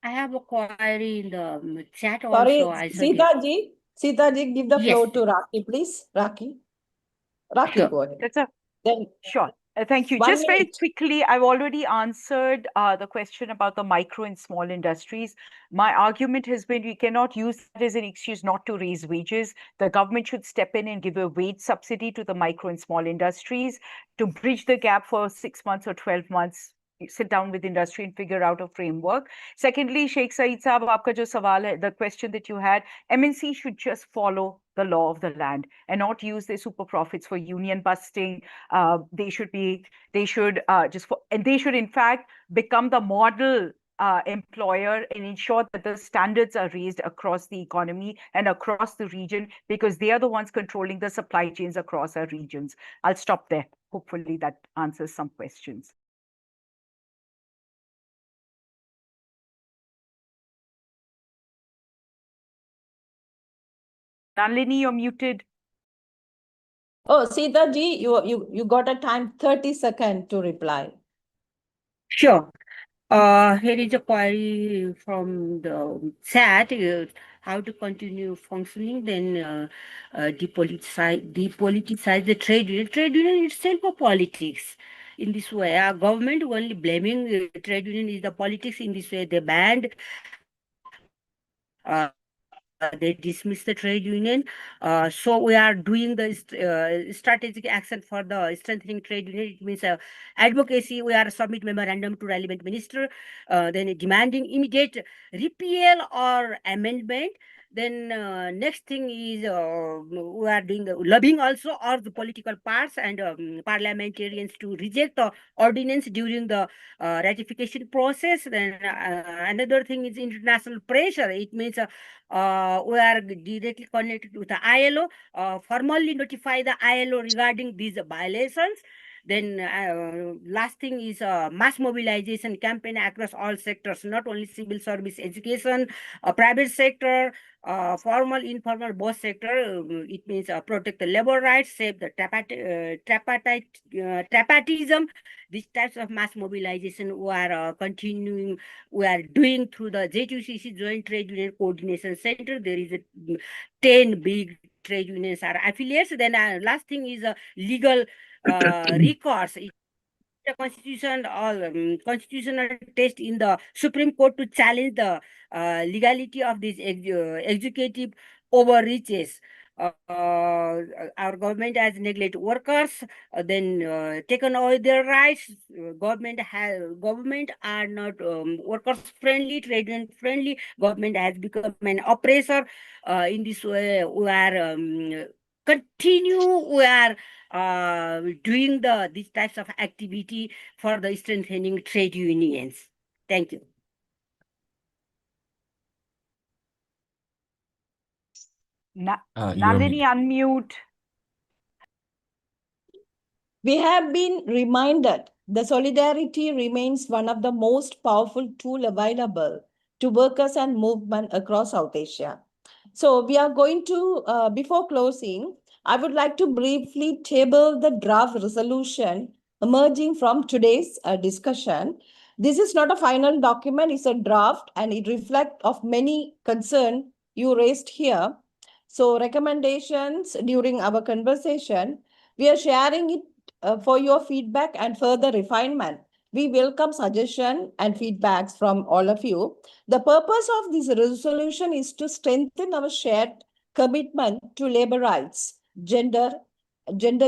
I have a query in the chat Sorry, also. I saw this. Sita ji, give the Yes. floor to Rakhi, please. Rakhi, Sure. go ahead. That's a Then Sure. Thank you. 1 Just very minute. quickly, I've already answered the question about the micro and small industries. My argument has been we cannot use that as an excuse not to raise wages. The government should step in and give a wage subsidy to the micro and small industries to bridge the gap for 6 months or 12 months. Sit down with industry and figure out a framework. Secondly, Sheikh Saeed Saab, aapka jo sawal hai, the question that you had, MNC should just follow the law of the land and not use their super profits for union busting. They should in fact become the model employer and ensure that the standards are raised across the economy and across the region, because they are the ones controlling the supply chains across our regions. I'll stop there. Hopefully that answers some questions. Nalini, you're muted. Oh, Sita ji, you got a time 30 seconds to reply. Sure. Here is a query from the chat. How to continue functioning, then depoliticize the trade union. Trade union itself a politics. In this way, our government only blaming trade union is the politics. In this way, they banned, they dismiss the trade union. So we are doing the strategic action for the strengthening trade union. It means advocacy. We are submit memorandum to relevant minister, then demanding immediate repeal or amendment Then next thing is we are doing lobbying also, or the political parts and parliamentarians to reject the ordinance during the ratification process. Then another thing is international pressure. It means we are directly connected with the ILO, formally notify the ILO regarding these violations. Then last thing is mass mobilization campaign across all sectors, not only civil service, education, private sector, formal, informal, both sector. It means protect the labor rights, save the trapatism. These types of mass mobilization we are continuing, we are doing through the J2CC, Joint Trade Union Coordination Center. There is a 10 big trade unions are affiliates. Then last thing is legal recourse. The constitution or constitutional test in the Supreme Court to challenge the legality of these executive overreaches. Our government has neglected workers, then taken away their rights. Government are not workers friendly, trade union friendly. Government has become an oppressor. In this way, we are we are doing these types of activity for the strengthening trade unions. Thank you. Nalini, unmute. We have been reminded the solidarity remains one of the most powerful tools available to workers and movement across South Asia. So we are going to, before closing, I would like to briefly table the draft resolution emerging from today's discussion. This is not a final document, it's a draft, and it reflects of many concerns you raised here. So recommendations during our conversation, we are sharing it for your feedback and further refinement. We welcome suggestions and feedbacks from all of you. The purpose of this resolution is to strengthen our shared commitment to labor rights, gender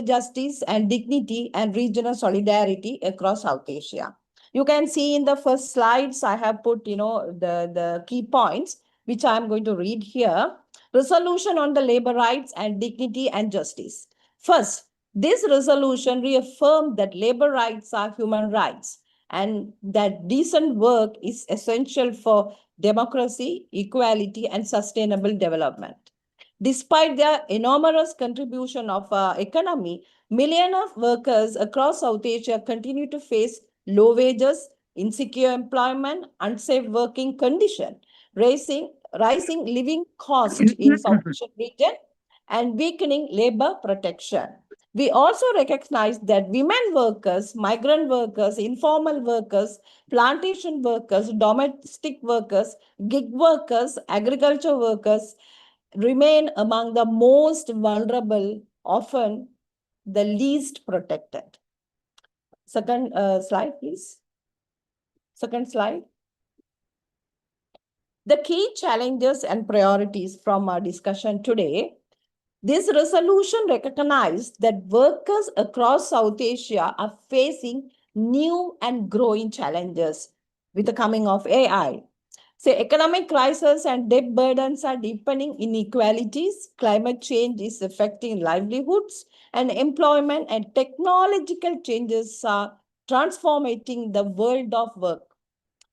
justice and dignity, and regional solidarity across South Asia. You can see in the first slides, I have put, the key points, which I'm going to read here. Resolution on the labor rights and dignity and justice. First, this resolution reaffirmed that labor rights are human rights and that decent work is essential for democracy, equality, and sustainable development. Despite their enormous contribution of our economy, millions of workers across South Asia continue to face low wages, insecure employment, unsafe working conditions, rising living costs in South Asian region, and weakening labor protection. We also recognize that women workers, migrant workers, informal workers, plantation workers, domestic workers, gig workers, agriculture workers remain among the most vulnerable, often the least protected. Second slide, please. Second slide. The key challenges and priorities from our discussion today. This resolution recognized that workers across South Asia are facing new and growing challenges with the coming of AI. So economic crisis and debt burdens are deepening inequalities. Climate change is affecting livelihoods and employment, and technological changes are transforming the world of work.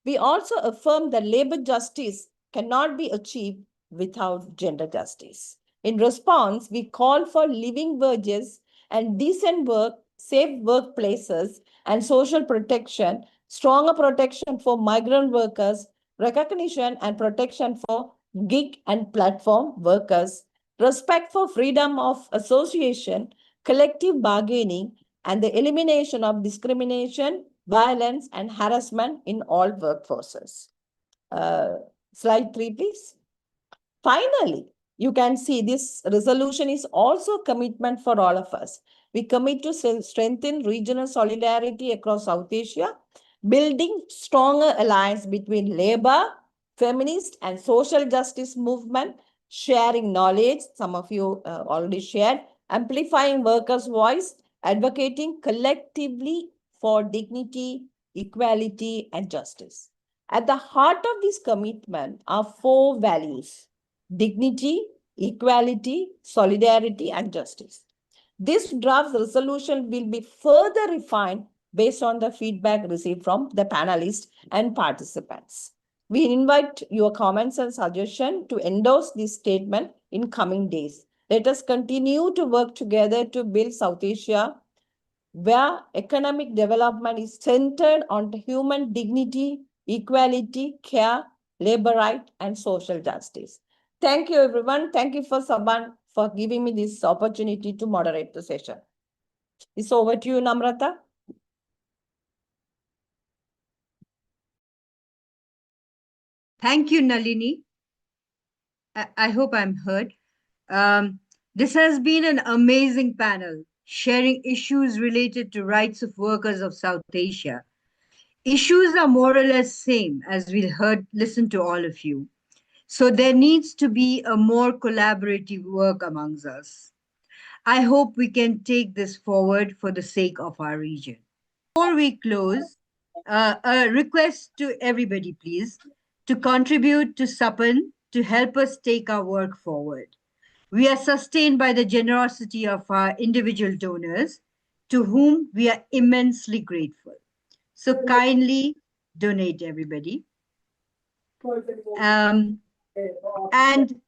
We also affirm that labor justice cannot be achieved without gender justice. In response, we call for living wages and decent work, safe workplaces, and social protection, stronger protection for migrant workers, recognition and protection for gig and platform workers, respect for freedom of association, collective bargaining, and the elimination of discrimination, violence, and harassment in all workforces. Slide 3, please. Finally, you can see this resolution is also a commitment for all of us. We commit to strengthen regional solidarity across South Asia, building stronger alliance between labor, feminist, and social justice movement, sharing knowledge, some of you already shared, amplifying workers' voice, advocating collectively for dignity, equality, and justice. At the heart of this commitment are 4 values: dignity, equality, solidarity, and justice. This draft resolution will be further refined based on the feedback received from the panelists and participants. We invite your comments and suggestions to endorse this statement in coming days. Let us continue to work together to build South Asia, where economic development is centered on human dignity, equality, care, labor right, and social justice. Thank you, everyone. Thank you for Saban for giving me this opportunity to moderate the session. It's over to you, Namrata. Thank you, Nalini. I hope I'm heard. This has been an amazing panel, sharing issues related to rights of workers of South Asia. Issues are more or less same as we listen to all of you. So there needs to be a more collaborative work amongst us. I hope we can take this forward for the sake of our region. Before we close, a request to everybody, please, to contribute to Sapan to help us take our work forward. We are sustained by the generosity of our individual donors, to whom we are immensely grateful. So kindly donate, everybody. And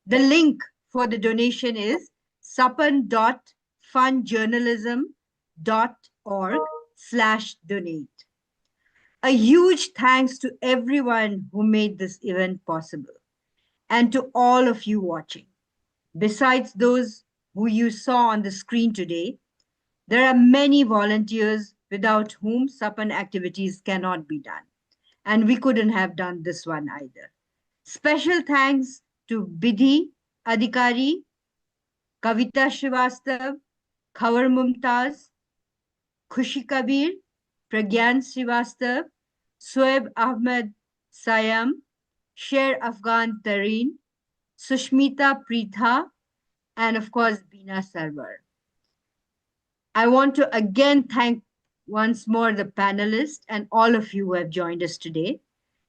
the link for the donation is sapan.funjournalism.org/donate. A huge thanks to everyone who made this event possible and to all of you watching. Besides those who you saw on the screen today, there are many volunteers without whom Sapan activities cannot be done. And we couldn't have done this one either. Special thanks to Bidhi Adhikari, Kavita Srivastav, Khawar Mumtaz, Khushi Kabir, Pragyan Srivastav, Soeb Ahmed Sayam, Sher Afghan Tareen, Sushmita Pritha, and of course, Bina Sarwar. I want to again thank once more the panelists and all of you who have joined us today.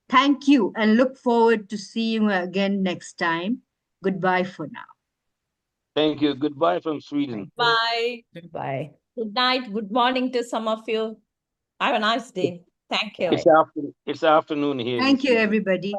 Thank you and look forward to seeing you again next time. Goodbye for now. Thank you. Goodbye from Sweden. Bye. Bye. Good night. Good morning to some of you. Have a nice day. Thank you. It's afternoon here in Thank you, Sweden. everybody.